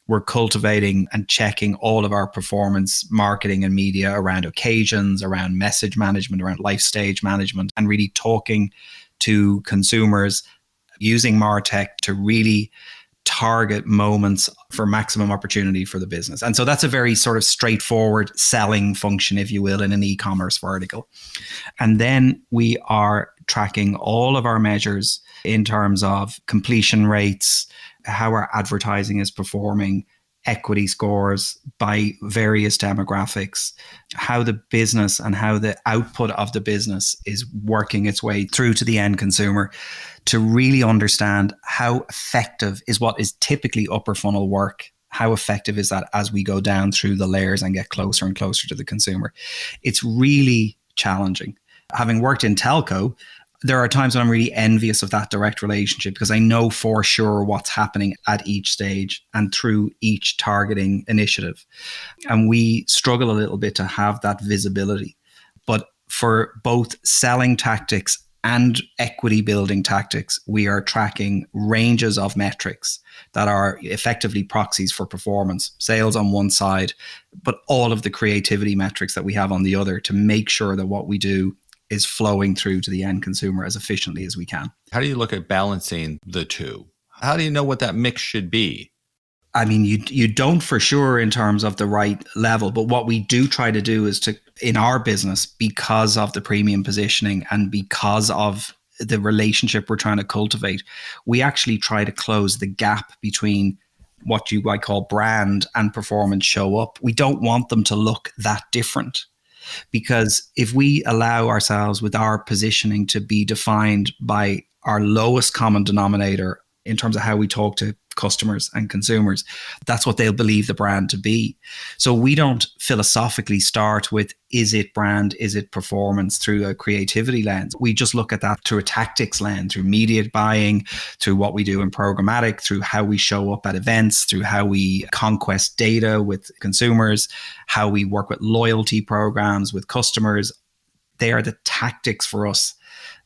We're cultivating and checking all of our performance marketing and media around occasions, around message management, around life stage management, and really talking to consumers using MarTech to really target moments for maximum opportunity for the business. And so that's a very sort of straightforward selling function, if you will, in an e-commerce vertical. And then we are tracking all of our measures in terms of completion rates, how our advertising is performing, equity scores by various demographics, how the business and how the output of the business is working its way through to the end consumer, to really understand how effective is what is typically upper funnel work. How effective is that as we go down through the layers and get closer and closer to the consumer? It's really challenging. Having worked in telco, there are times when I'm really envious of that direct relationship because I know for sure what's happening at each stage and through each targeting initiative. And we struggle a little bit to have that visibility. But for both selling tactics and equity building tactics, we are tracking ranges of metrics that are effectively proxies for performance, sales on one side, but all of the creativity metrics that we have on the other to make sure that what we do is flowing through to the end consumer as efficiently as we can. How do you look at balancing the two? How do you know what that mix should be? I mean, you don't for sure in terms of the right level, but what we do try to do is to, in our business, because of the premium positioning and because of the relationship we're trying to cultivate, we actually try to close the gap between what you might call brand and performance show up. We don't want them to look that different. Because if we allow ourselves with our positioning to be defined by our lowest common denominator in terms of how we talk to customers and consumers, that's what they'll believe the brand to be. So we don't philosophically start with, is it brand, is it performance through a creativity lens? We just look at that through a tactics lens, through media buying, through what we do in programmatic, through how we show up at events, through how we conquest data with consumers, how we work with loyalty programs with customers. They are the tactics for us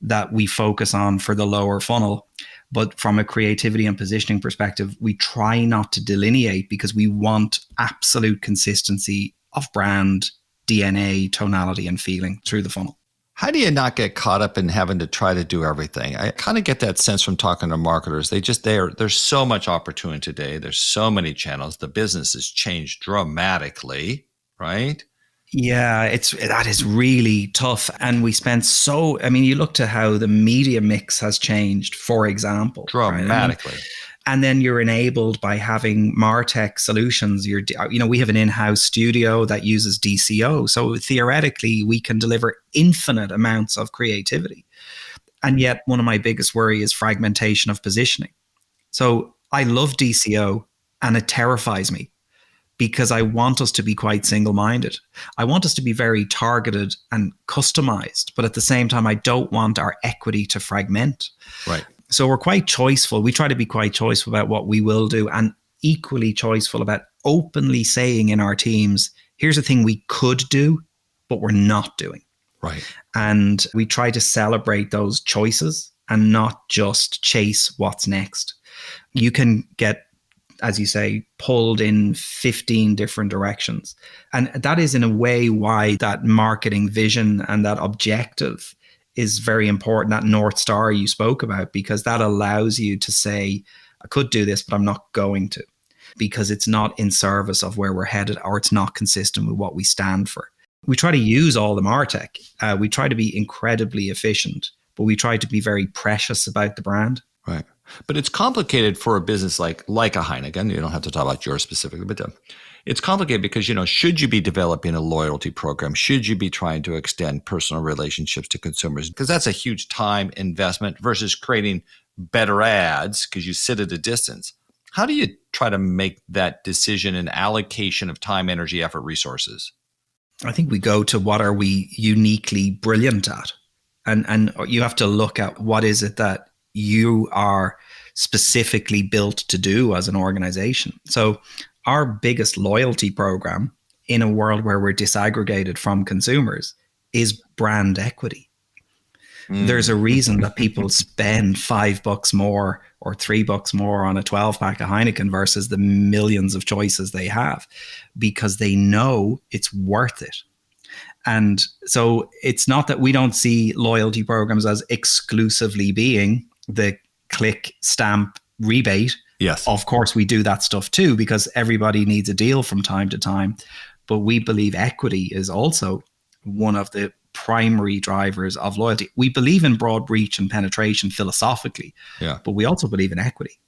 that we focus on for the lower funnel. But from a creativity and positioning perspective, we try not to delineate because we want absolute consistency of brand, DNA, tonality, and feeling through the funnel. How do you not get caught up in having to try to do everything? I kind of get that sense from talking to marketers. There's so much opportunity today. There's so many channels. The business has changed dramatically, right? Yeah, that is really tough. And we spent you look to how the media mix has changed, for example. Dramatically. Right? And then you're enabled by having MarTech solutions. We have an in-house studio that uses DCO. So theoretically, we can deliver infinite amounts of creativity. And yet one of my biggest worry is fragmentation of positioning. So I love DCO and it terrifies me, because I want us to be quite single-minded. I want us to be very targeted and customized, but at the same time, I don't want our equity to fragment. Right. So we're quite choiceful. We try to be quite choiceful about what we will do, and equally choiceful about openly saying in our teams, here's a thing we could do, but we're not doing. Right. And we try to celebrate those choices and not just chase what's next. You can get, as you say, pulled in 15 different directions. And that is in a way why that marketing vision and that objective is very important, that North Star you spoke about, because that allows you to say, I could do this, but I'm not going to, because it's not in service of where we're headed, or it's not consistent with what we stand for. We try to use all the MarTech. We try to be incredibly efficient, but we try to be very precious about the brand. Right. But it's complicated for a business like a Heineken. You don't have to talk about yours specifically, but it's complicated because, should you be developing a loyalty program? Should you be trying to extend personal relationships to consumers? Because that's a huge time investment versus creating better ads because you sit at a distance. How do you try to make that decision and allocation of time, energy, effort, resources? I think we go to what are we uniquely brilliant at? And you have to look at what is it that you are specifically built to do as an organization. So our biggest loyalty program in a world where we're disaggregated from consumers is brand equity. There's a reason that people spend $5 more or $3 more on a 12-pack of Heineken versus the millions of choices they have, because they know it's worth it. And so it's not that we don't see loyalty programs as exclusively being the click, stamp, rebate Yes. Of course, we do that stuff too, because everybody needs a deal from time to time. But we believe equity is also one of the primary drivers of loyalty. We believe in broad reach and penetration philosophically, but we also believe in equity.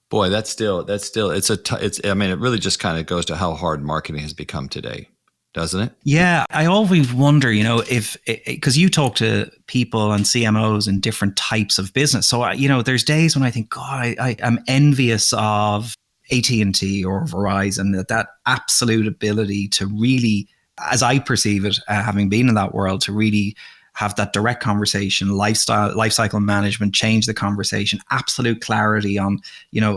Boy, it's I mean, it really just kind of goes to how hard marketing has become today, doesn't it? Yeah, I always wonder, if, because you talk to people and CMOs in different types of business. So, there's days when I think, God, I'm envious of AT&T or Verizon, that absolute ability to really, as I perceive it, having been in that world, to really have that direct conversation, life cycle management, change the conversation, absolute clarity on,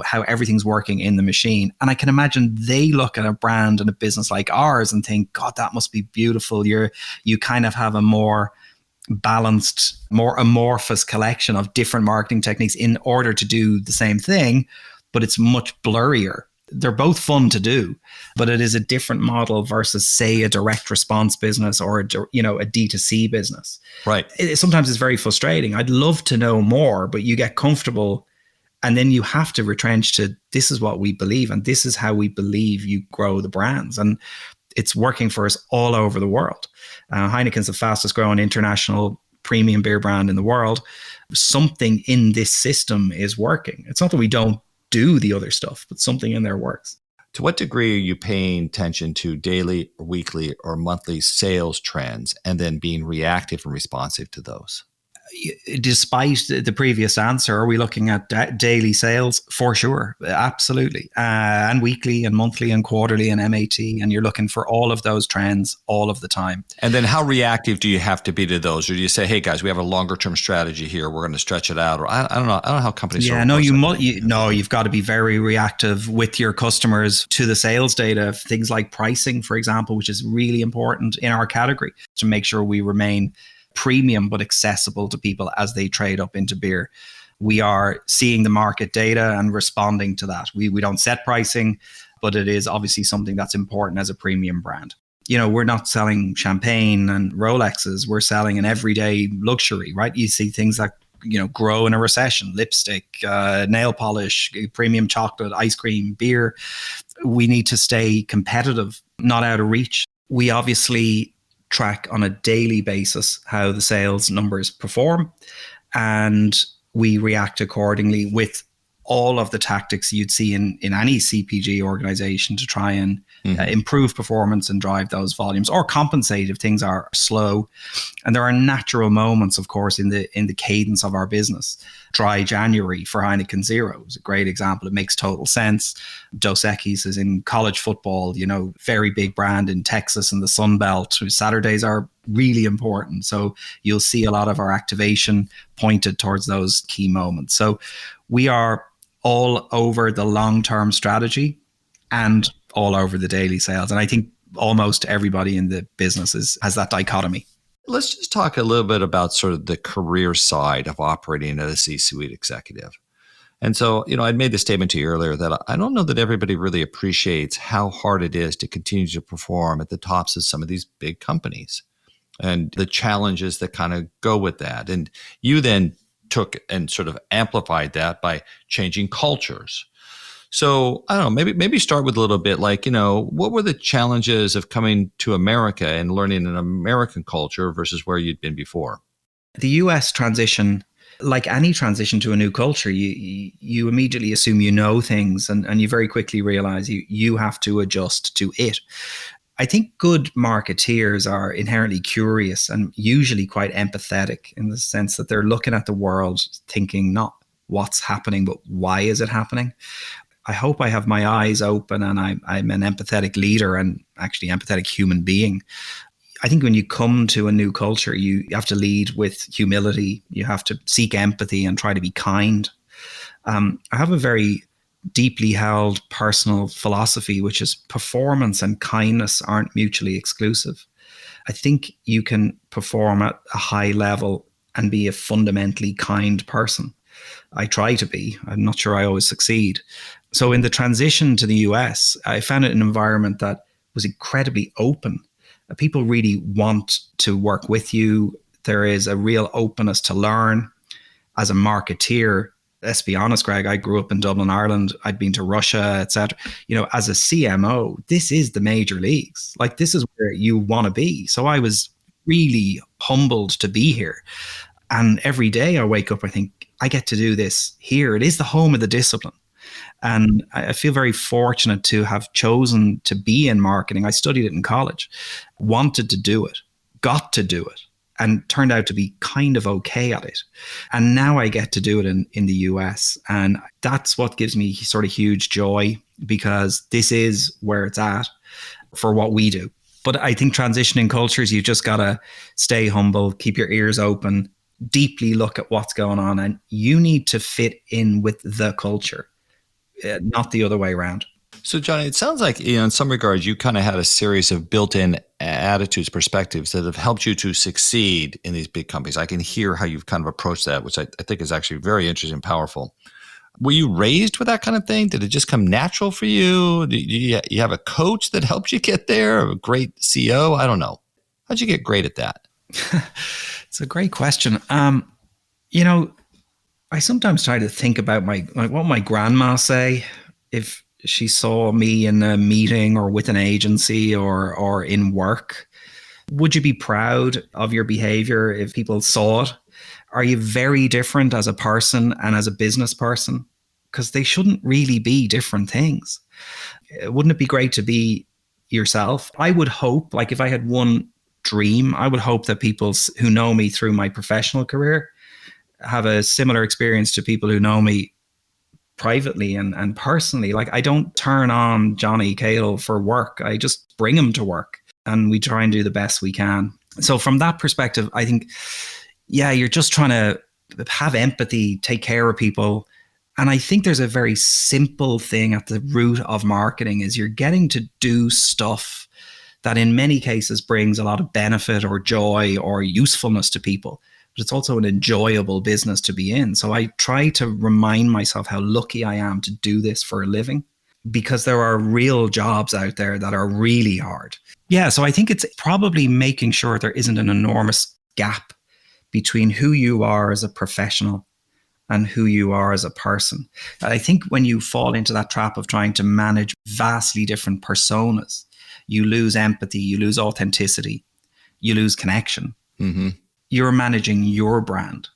how everything's working in the machine. And I can imagine they look at a brand and a business like ours and think, God, that must be beautiful. You kind of have a more balanced, more amorphous collection of different marketing techniques in order to do the same thing, but it's much blurrier. They're both fun to do, but it is a different model versus, say, a direct response business or a D2C business. Right. Sometimes it's very frustrating. I'd love to know more, but you get comfortable and then you have to retrench to, this is what we believe and this is how we believe you grow the brands. And it's working for us all over the world. Heineken's the fastest growing international premium beer brand in the world. Something in this system is working. It's not that we don't do the other stuff, but something in there works. To what degree are you paying attention to daily, or weekly, or monthly sales trends and then being reactive and responsive to those? Despite the previous answer, are we looking at daily sales? For sure, absolutely. And weekly and monthly and quarterly and MAT. And you're looking for all of those trends all of the time. And then how reactive do you have to be to those? Or do you say, hey, guys, we have a longer term strategy here. We're going to stretch it out. Or I don't know how companies you've got to be very reactive with your customers to the sales data. Things like pricing, for example, which is really important in our category to make sure we remain premium but accessible to people as they trade up into beer. We are seeing the market data and responding to that. We don't set pricing, but it is obviously something that's important as a premium brand. We're not selling champagne and Rolexes. We're selling an everyday luxury, right? You see things that grow in a recession: lipstick, nail polish, premium chocolate, ice cream, beer. We need to stay competitive, not out of reach. We obviously track on a daily basis how the sales numbers perform, and we react accordingly with all of the tactics you'd see in any CPG organization to try and improve performance and drive those volumes, or compensate if things are slow. And there are natural moments, of course, in the cadence of our business. Dry January for Heineken Zero is a great example. It makes total sense. Dos Equis is in college football, very big brand in Texas and the Sun Belt. Saturdays are really important. So you'll see a lot of our activation pointed towards those key moments. So we are all over the long-term strategy and all over the daily sales. And I think almost everybody in the business has that dichotomy. Let's just talk a little bit about sort of the career side of operating as a C-suite executive. And so, I'd made the statement to you earlier that I don't know that everybody really appreciates how hard it is to continue to perform at the tops of some of these big companies and the challenges that kind of go with that. And you then took and sort of amplified that by changing cultures. So I don't know, maybe start with a little bit like, what were the challenges of coming to America and learning an American culture versus where you'd been before? The US transition, like any transition to a new culture, you immediately assume things and you very quickly realize you have to adjust to it. I think good marketeers are inherently curious and usually quite empathetic in the sense that they're looking at the world thinking not what's happening, but why is it happening? I hope I have my eyes open and I'm an empathetic leader and actually empathetic human being. I think when you come to a new culture, you have to lead with humility. You have to seek empathy and try to be kind. I have a very deeply held personal philosophy, which is performance and kindness aren't mutually exclusive. I think you can perform at a high level and be a fundamentally kind person. I try to be. I'm not sure I always succeed. So in the transition to the US, I found it an environment that was incredibly open. People really want to work with you. There is a real openness to learn. As a marketeer, let's be honest, Greg, I grew up in Dublin, Ireland. I'd been to Russia, etc. As a CMO, this is the major leagues. Like, this is where you want to be. So I was really humbled to be here. And every day I wake up, I think I get to do this here. It is the home of the discipline. And I feel very fortunate to have chosen to be in marketing. I studied it in college, wanted to do it, got to do it, and turned out to be kind of okay at it. And now I get to do it in the US. And that's what gives me sort of huge joy, because this is where it's at for what we do. But I think transitioning cultures, you just got to stay humble, keep your ears open, deeply look at what's going on. And you need to fit in with the culture, not the other way around. So, Jonnie, it sounds like, in some regards, you kind of had a series of built-in attitudes, perspectives that have helped you to succeed in these big companies. I can hear how you've kind of approached that, which I think is actually very interesting and powerful. Were you raised with that kind of thing? Did it just come natural for you? Do you have a coach that helped you get there? A great CEO? I don't know. How'd you get great at that? It's a great question. I sometimes try to think about what my grandma say if she saw me in a meeting or with an agency or in work. Would you be proud of your behavior if people saw it? Are you very different as a person and as a business person? Because they shouldn't really be different things. Wouldn't it be great to be yourself? I would hope, like, if I had one dream, I would hope that people who know me through my professional career have a similar experience to people who know me privately and personally. Like, I don't turn on Jonnie Cahill for work. I just bring him to work and we try and do the best we can. So from that perspective, I think, yeah, you're just trying to have empathy, take care of people. And I think there's a very simple thing at the root of marketing is you're getting to do stuff that in many cases brings a lot of benefit or joy or usefulness to people. But it's also an enjoyable business to be in. So I try to remind myself how lucky I am to do this for a living, because there are real jobs out there that are really hard. Yeah, so I think it's probably making sure there isn't an enormous gap between who you are as a professional and who you are as a person. I think when you fall into that trap of trying to manage vastly different personas, you lose empathy, you lose authenticity, you lose connection. Mm-hmm. You're managing your brand.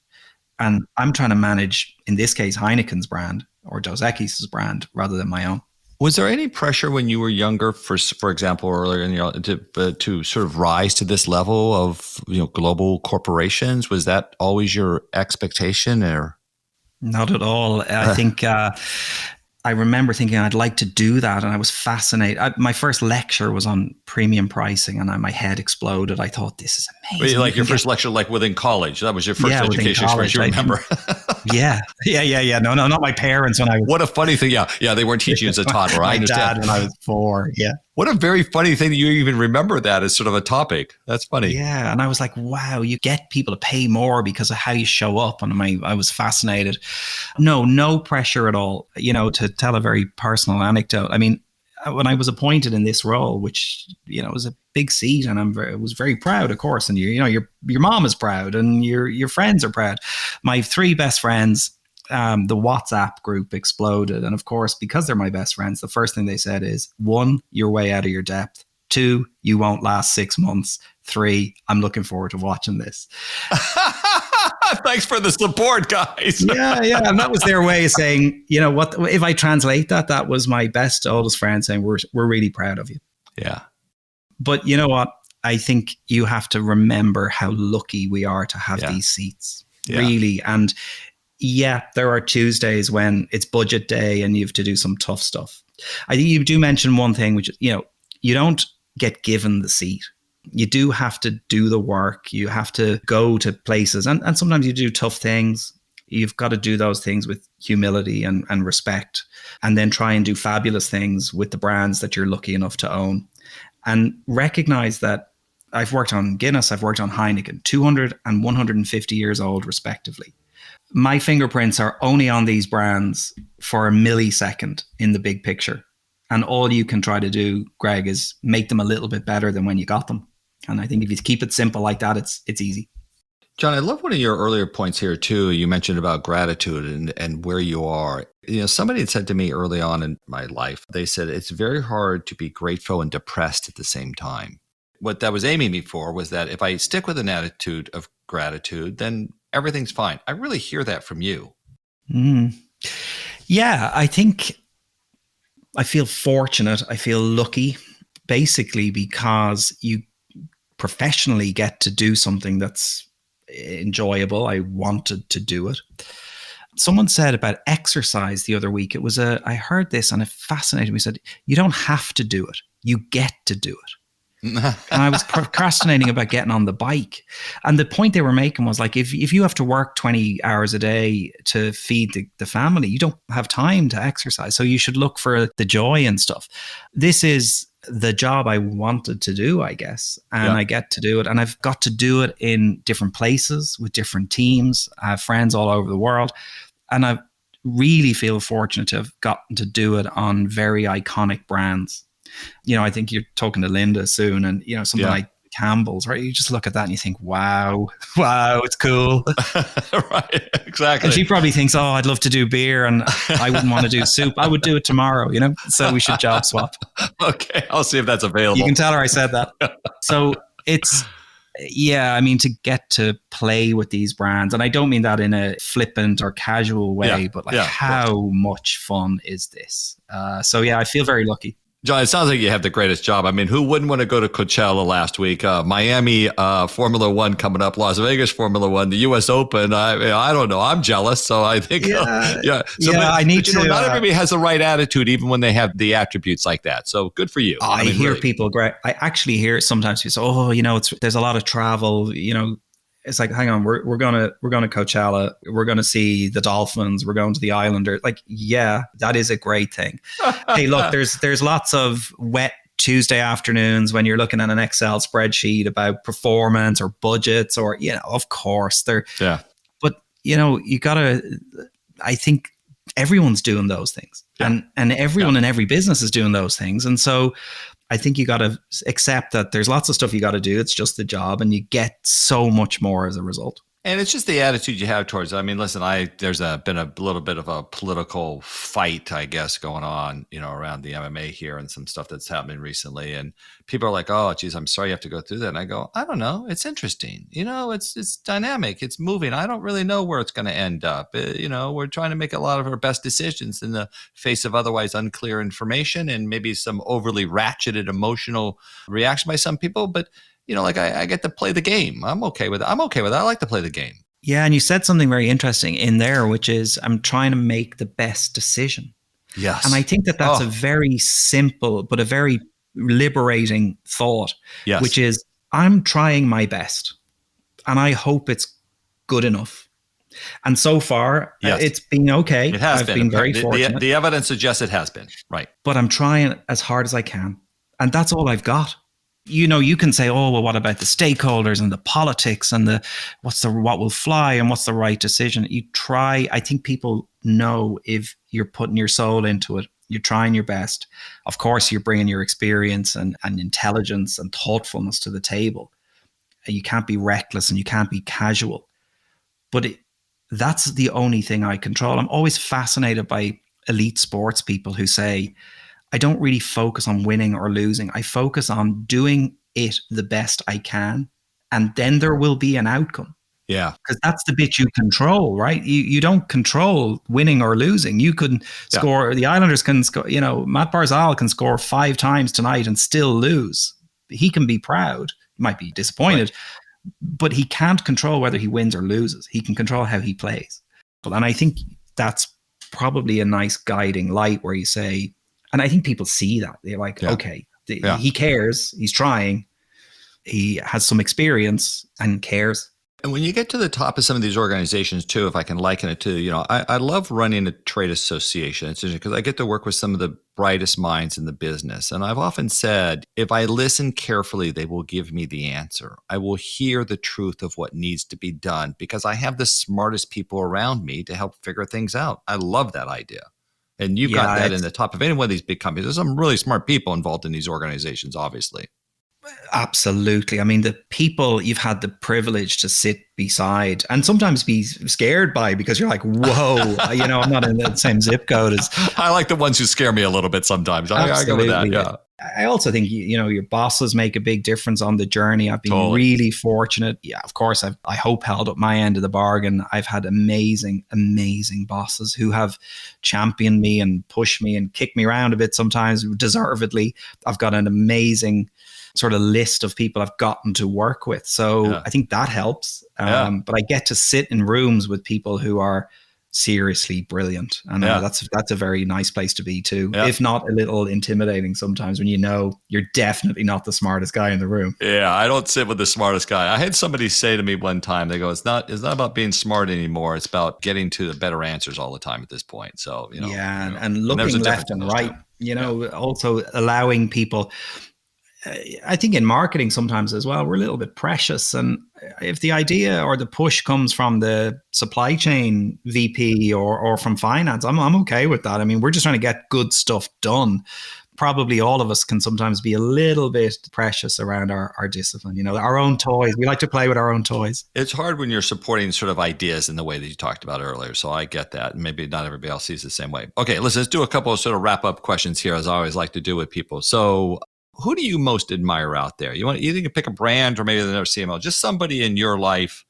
And I'm trying to manage, in this case, Heineken's brand or Dos Equis' brand rather than my own. Was there any pressure when you were younger, for example, earlier in your to sort of rise to this level of global corporations? Was that always your expectation, or? Not at all. I think I remember thinking I'd like to do that, and I was fascinated. My first lecture was on premium pricing, and my head exploded. I thought, this is amazing. Like your first lecture, like within college. That was your first education experience. You remember? Yeah. No, not my parents when I was. What a funny thing. Yeah, they weren't teaching you as a toddler. I understand. My dad when I was 4. Yeah. What a very funny thing that you even remember that as sort of a topic. That's funny. Yeah. And I was like, wow, you get people to pay more because of how you show up. And I was fascinated. No pressure at all. To tell a very personal anecdote. I mean, when I was appointed in this role, which, was a big seat, and I was very proud, of course. And your mom is proud and your friends are proud. My 3 best friends, the WhatsApp group exploded. And of course, because they're my best friends, the first thing they said is, 1, you're way out of your depth. 2, you won't last 6 months. 3, I'm looking forward to watching this. Thanks for the support, guys. Yeah. And that was their way of saying, what, if I translate that was my best oldest friend saying, we're really proud of you. Yeah. But you know what? I think you have to remember how lucky we are to have these seats. Yeah. Really. And yeah, there are Tuesdays when it's budget day and you have to do some tough stuff. I think you do mention one thing, which, you don't get given the seat. You do have to do the work. You have to go to places and sometimes you do tough things. You've got to do those things with humility and respect, and then try and do fabulous things with the brands that you're lucky enough to own. And recognize that I've worked on Guinness, I've worked on Heineken, 200 and 150 years old, respectively. My fingerprints are only on these brands for a millisecond in the big picture. And all you can try to do, Greg, is make them a little bit better than when you got them. And I think if you keep it simple like that, it's easy. John, I love one of your earlier points here too. You mentioned about gratitude and where you are. Somebody had said to me early on in my life, they said, it's very hard to be grateful and depressed at the same time. What that was aiming me for was that if I stick with an attitude of gratitude, then everything's fine. I really hear that from you. Yeah, I think I feel fortunate. I feel lucky, basically, because you professionally get to do something that's enjoyable. I wanted to do it. Someone said about exercise the other week. It was I heard this and it fascinated me. Said, you don't have to do it. You get to do it. And I was procrastinating about getting on the bike. And the point they were making was like, if you have to work 20 hours a day to feed the family, you don't have time to exercise. So you should look for the joy and stuff. This is the job I wanted to do, I guess. And I get to do it. And I've got to do it in different places with different teams. I have friends all over the world. And I really feel fortunate to have gotten to do it on very iconic brands. I think you're talking to Linda soon, and something like Campbell's, right? You just look at that and you think, wow, it's cool. Right, exactly. And she probably thinks, oh, I'd love to do beer and I wouldn't want to do soup. I would do it tomorrow, so we should job swap. Okay, I'll see if that's available. You can tell her I said that. So it's, to get to play with these brands, and I don't mean that in a flippant or casual way, but how much fun is this? I feel very lucky. John, it sounds like you have the greatest job. I mean, who wouldn't want to go to Coachella last week? Miami Formula One coming up, Las Vegas Formula One, the U.S. Open. I don't know. I'm jealous, so I think I need to. Not everybody has the right attitude, even when they have the attributes like that. So good for you. I hear really. People great. I actually hear sometimes people say, there's a lot of travel. It's like, hang on, we're gonna Coachella, we're gonna see the Dolphins, we're going to the Islanders. Like, yeah, that is a great thing. Hey, look, there's lots of wet Tuesday afternoons when you're looking at an Excel spreadsheet about performance or budgets, or of course there. Yeah. But you gotta. I think everyone's doing those things, and everyone in every business is doing those things, and so. I think you got to accept that there's lots of stuff you got to do. It's just the job, and you get so much more as a result. And it's just the attitude you have towards it. I mean, listen, there's been a little bit of a political fight, I guess, going on, around the MMA here and some stuff that's happening recently. And people are like, oh, geez, I'm sorry you have to go through that. And I go, I don't know. It's interesting. It's dynamic. It's moving. I don't really know where it's going to end up. We're trying to make a lot of our best decisions in the face of otherwise unclear information and maybe some overly ratcheted emotional reaction by some people. But I get to play the game. I'm okay with it. I like to play the game. Yeah. And you said something very interesting in there, which is I'm trying to make the best decision. Yes. And I think that's a very simple, but a very liberating thought, which is I'm trying my best and I hope it's good enough. And so far, it's been okay. It has I've been very fortunate. The evidence suggests it has been, right. But I'm trying as hard as I can. And that's all I've got. You can say, oh, well, what about the stakeholders and the politics and what will fly and what's the right decision? You try. I think people know if you're putting your soul into it, you're trying your best. Of course, you're bringing your experience and intelligence and thoughtfulness to the table. You can't be reckless and you can't be casual. But that's the only thing I control. I'm always fascinated by elite sports people who say, I don't really focus on winning or losing. I focus on doing it the best I can. And then there will be an outcome. Yeah. Because that's the bit you control, right? You don't control winning or losing. You can score, the Islanders can score, Matt Barzal can score 5 times tonight and still lose. He can be proud. He might be disappointed, but he can't control whether he wins or loses. He can control how he plays. And I think that's probably a nice guiding light where you say, and I think people see that. They're like, okay, he cares. He's trying. He has some experience and cares. And when you get to the top of some of these organizations too, if I can liken it to, I love running a trade association. It's interesting because I get to work with some of the brightest minds in the business. And I've often said, if I listen carefully, they will give me the answer. I will hear the truth of what needs to be done because I have the smartest people around me to help figure things out. I love that idea. And you've got that in the top of any one of these big companies. There's some really smart people involved in these organizations, obviously. Absolutely. I mean, the people you've had the privilege to sit beside and sometimes be scared by, because you're like, whoa, I'm not in the same zip code as. I like the ones who scare me a little bit sometimes. I go with that. Yeah. I also think, your bosses make a big difference on the journey. I've been really fortunate. Yeah, of course, I hope held up my end of the bargain. I've had amazing, amazing bosses who have championed me and pushed me and kicked me around a bit sometimes, deservedly. I've got an amazing sort of list of people I've gotten to work with. So I think that helps. But I get to sit in rooms with people who are seriously brilliant. And that's a very nice place to be too. If not a little intimidating sometimes when you're definitely not the smartest guy in the room. Yeah, I don't sit with the smartest guy. I had somebody say to me one time, they go, it's not about being smart anymore. It's about getting to the better answers all the time at this point. So, and looking left and right, also allowing people. I think in marketing sometimes as well, we're a little bit precious. And if the idea or the push comes from the supply chain VP or from finance, I'm okay with that. I mean, we're just trying to get good stuff done. Probably all of us can sometimes be a little bit precious around our discipline, our own toys. We like to play with our own toys. It's hard when you're supporting sort of ideas in the way that you talked about earlier. So I get that. Maybe not everybody else sees it the same way. Okay, let's do a couple of sort of wrap up questions here, as I always like to do with people. So who do you most admire out there? You can pick a brand or maybe another CMO, just somebody in your life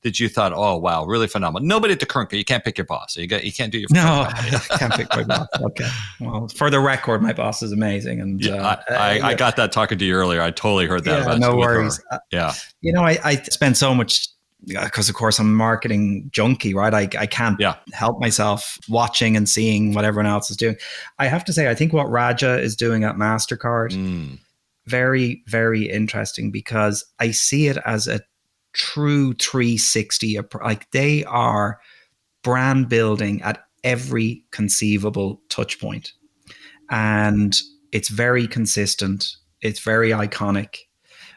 that you thought, oh, wow, really phenomenal. Nobody at the current, you can't pick your boss. So you can't do your No, I can't pick my boss. Okay. Well, for the record, my boss is amazing. And I got that talking to you earlier. I totally heard that. Yeah, no worries. Yeah. I spend so much, because of course I'm a marketing junkie, right? I can't help myself watching and seeing what everyone else is doing. I have to say, I think what Raja is doing at MasterCard, very, very interesting, because I see it as a true 360. Like, they are brand building at every conceivable touch point. And it's very consistent. It's very iconic.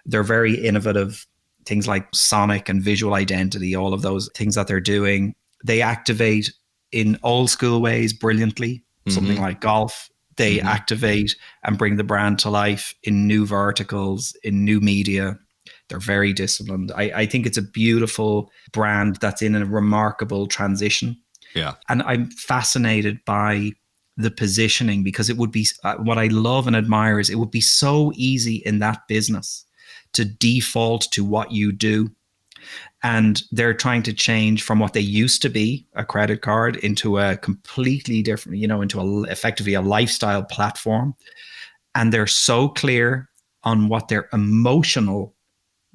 They're very innovative. Things like sonic and visual identity, all of those things that they're doing. They activate in old school ways brilliantly. Something like golf. They activate and bring the brand to life in new verticals, in new media. They're very disciplined. I think it's a beautiful brand that's in a remarkable transition. Yeah. And I'm fascinated by the positioning, because it would be, what I love and admire is it would be so easy in that business to default to what you do. And they're trying to change from what they used to be, a credit card, into a completely different, effectively a lifestyle platform. And they're so clear on what their emotional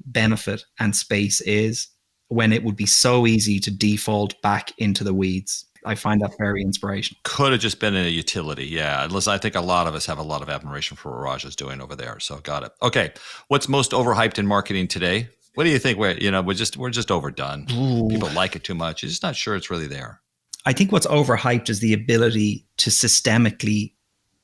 benefit and space is, when it would be so easy to default back into the weeds. I find that very inspirational. Could have just been a utility. Yeah. Listen, I think a lot of us have a lot of admiration for what Raj is doing over there. So got it. Okay. What's most overhyped in marketing today? What do you think? We're just overdone. Ooh. People like it too much. You're just not sure it's really there. I think what's overhyped is the ability to systemically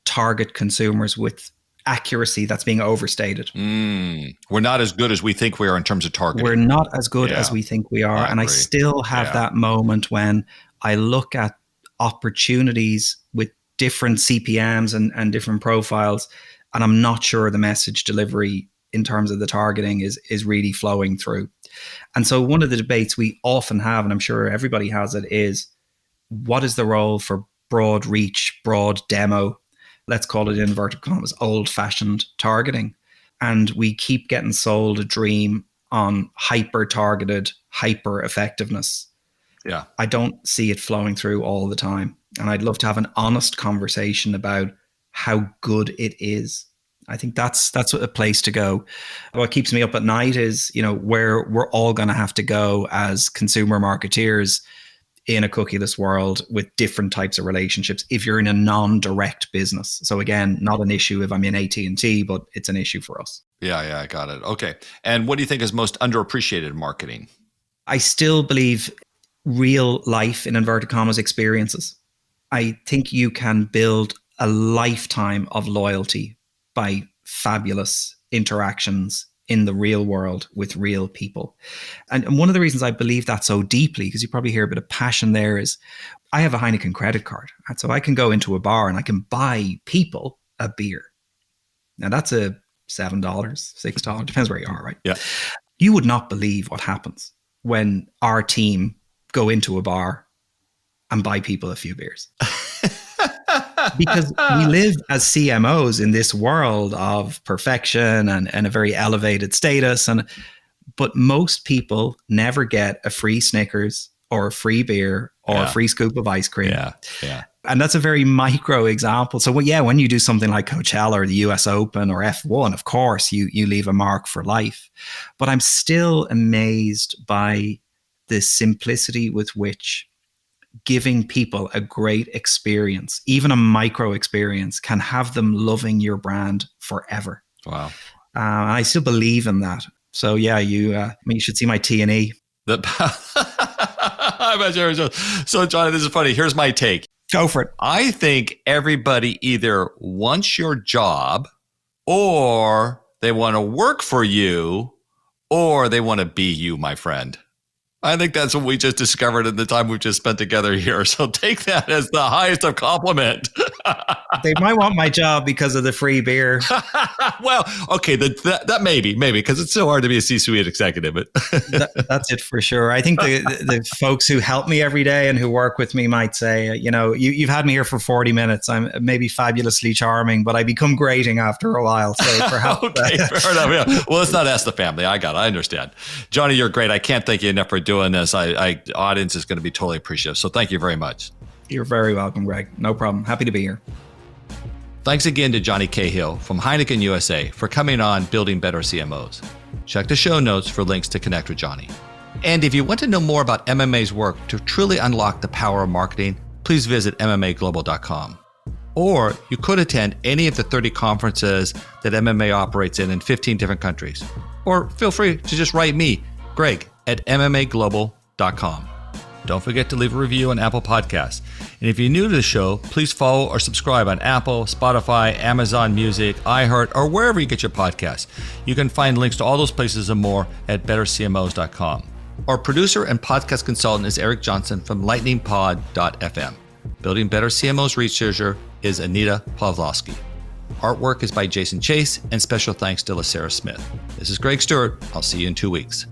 target consumers with accuracy that's being overstated. We're not as good as we think we are in terms of targeting. We're not as good as we think we are. And I still have that moment when I look at opportunities with different CPMs and different profiles, and I'm not sure the message delivery in terms of the targeting is really flowing through. And so one of the debates we often have, and I'm sure everybody has it, is what is the role for broad reach, broad demo? Let's call it, in inverted commas, old-fashioned targeting. And we keep getting sold a dream on hyper-targeted, hyper-effectiveness. Yeah. I don't see it flowing through all the time. And I'd love to have an honest conversation about how good it is. I think that's a place to go. What keeps me up at night is, where we're all going to have to go as consumer marketeers in a cookieless world with different types of relationships if you're in a non-direct business. So again, not an issue if I'm in AT&T, but it's an issue for us. Yeah, I got it. Okay. And what do you think is most underappreciated in marketing? I still believe real life, in inverted commas, experiences. I think you can build a lifetime of loyalty by fabulous interactions in the real world with real people. And one of the reasons I believe that so deeply, because you probably hear a bit of passion there, is I have a Heineken credit card. And so I can go into a bar and I can buy people a beer. Now that's a $7, $6, depends where you are, right? Yeah. You would not believe what happens when our team go into a bar and buy people a few beers. Because we live as CMOs in this world of perfection and a very elevated status. But most people never get a free Snickers or a free beer or a free scoop of ice cream. Yeah. And that's a very micro example. So, when you do something like Coachella or the US Open or F1, of course, you leave a mark for life. But I'm still amazed by the simplicity with which giving people a great experience, even a micro experience, can have them loving your brand forever. Wow. I still believe in that. So, you should see my T&E. So, Johnny, this is funny. Here's my take. Go for it. I think everybody either wants your job, or they want to work for you, or they want to be you, my friend. I think that's what we just discovered in the time we've just spent together here. So take that as the highest of compliment. They might want my job because of the free beer. Well, okay, that maybe, because it's so hard to be a C-suite executive. But that's it for sure. I think the folks who help me every day and who work with me might say, you've had me here for 40 minutes. I'm maybe fabulously charming, but I become grating after a while. So perhaps. Okay, fair enough. Yeah. Well, let's not ask the family. I understand. Johnny, you're great. I can't thank you enough for doing this. Audience is going to be totally appreciative. So thank you very much. You're very welcome, Greg. No problem. Happy to be here. Thanks again to Jonnie Cahill from Heineken USA for coming on Building Better CMOs. Check the show notes for links to connect with Jonnie. And if you want to know more about MMA's work to truly unlock the power of marketing, please visit MMAglobal.com. Or you could attend any of the 30 conferences that MMA operates in 15 different countries. Or feel free to just write me, Greg, at MMAglobal.com. Don't forget to leave a review on Apple Podcasts. And if you're new to the show, please follow or subscribe on Apple, Spotify, Amazon Music, iHeart, or wherever you get your podcasts. You can find links to all those places and more at bettercmos.com. Our producer and podcast consultant is Eric Johnson from lightningpod.fm. Building Better CMOs researcher is Anita Pawlowski. Artwork is by Jason Chase, and special thanks to LaSarah Smith. This is Greg Stuart. I'll see you in 2 weeks.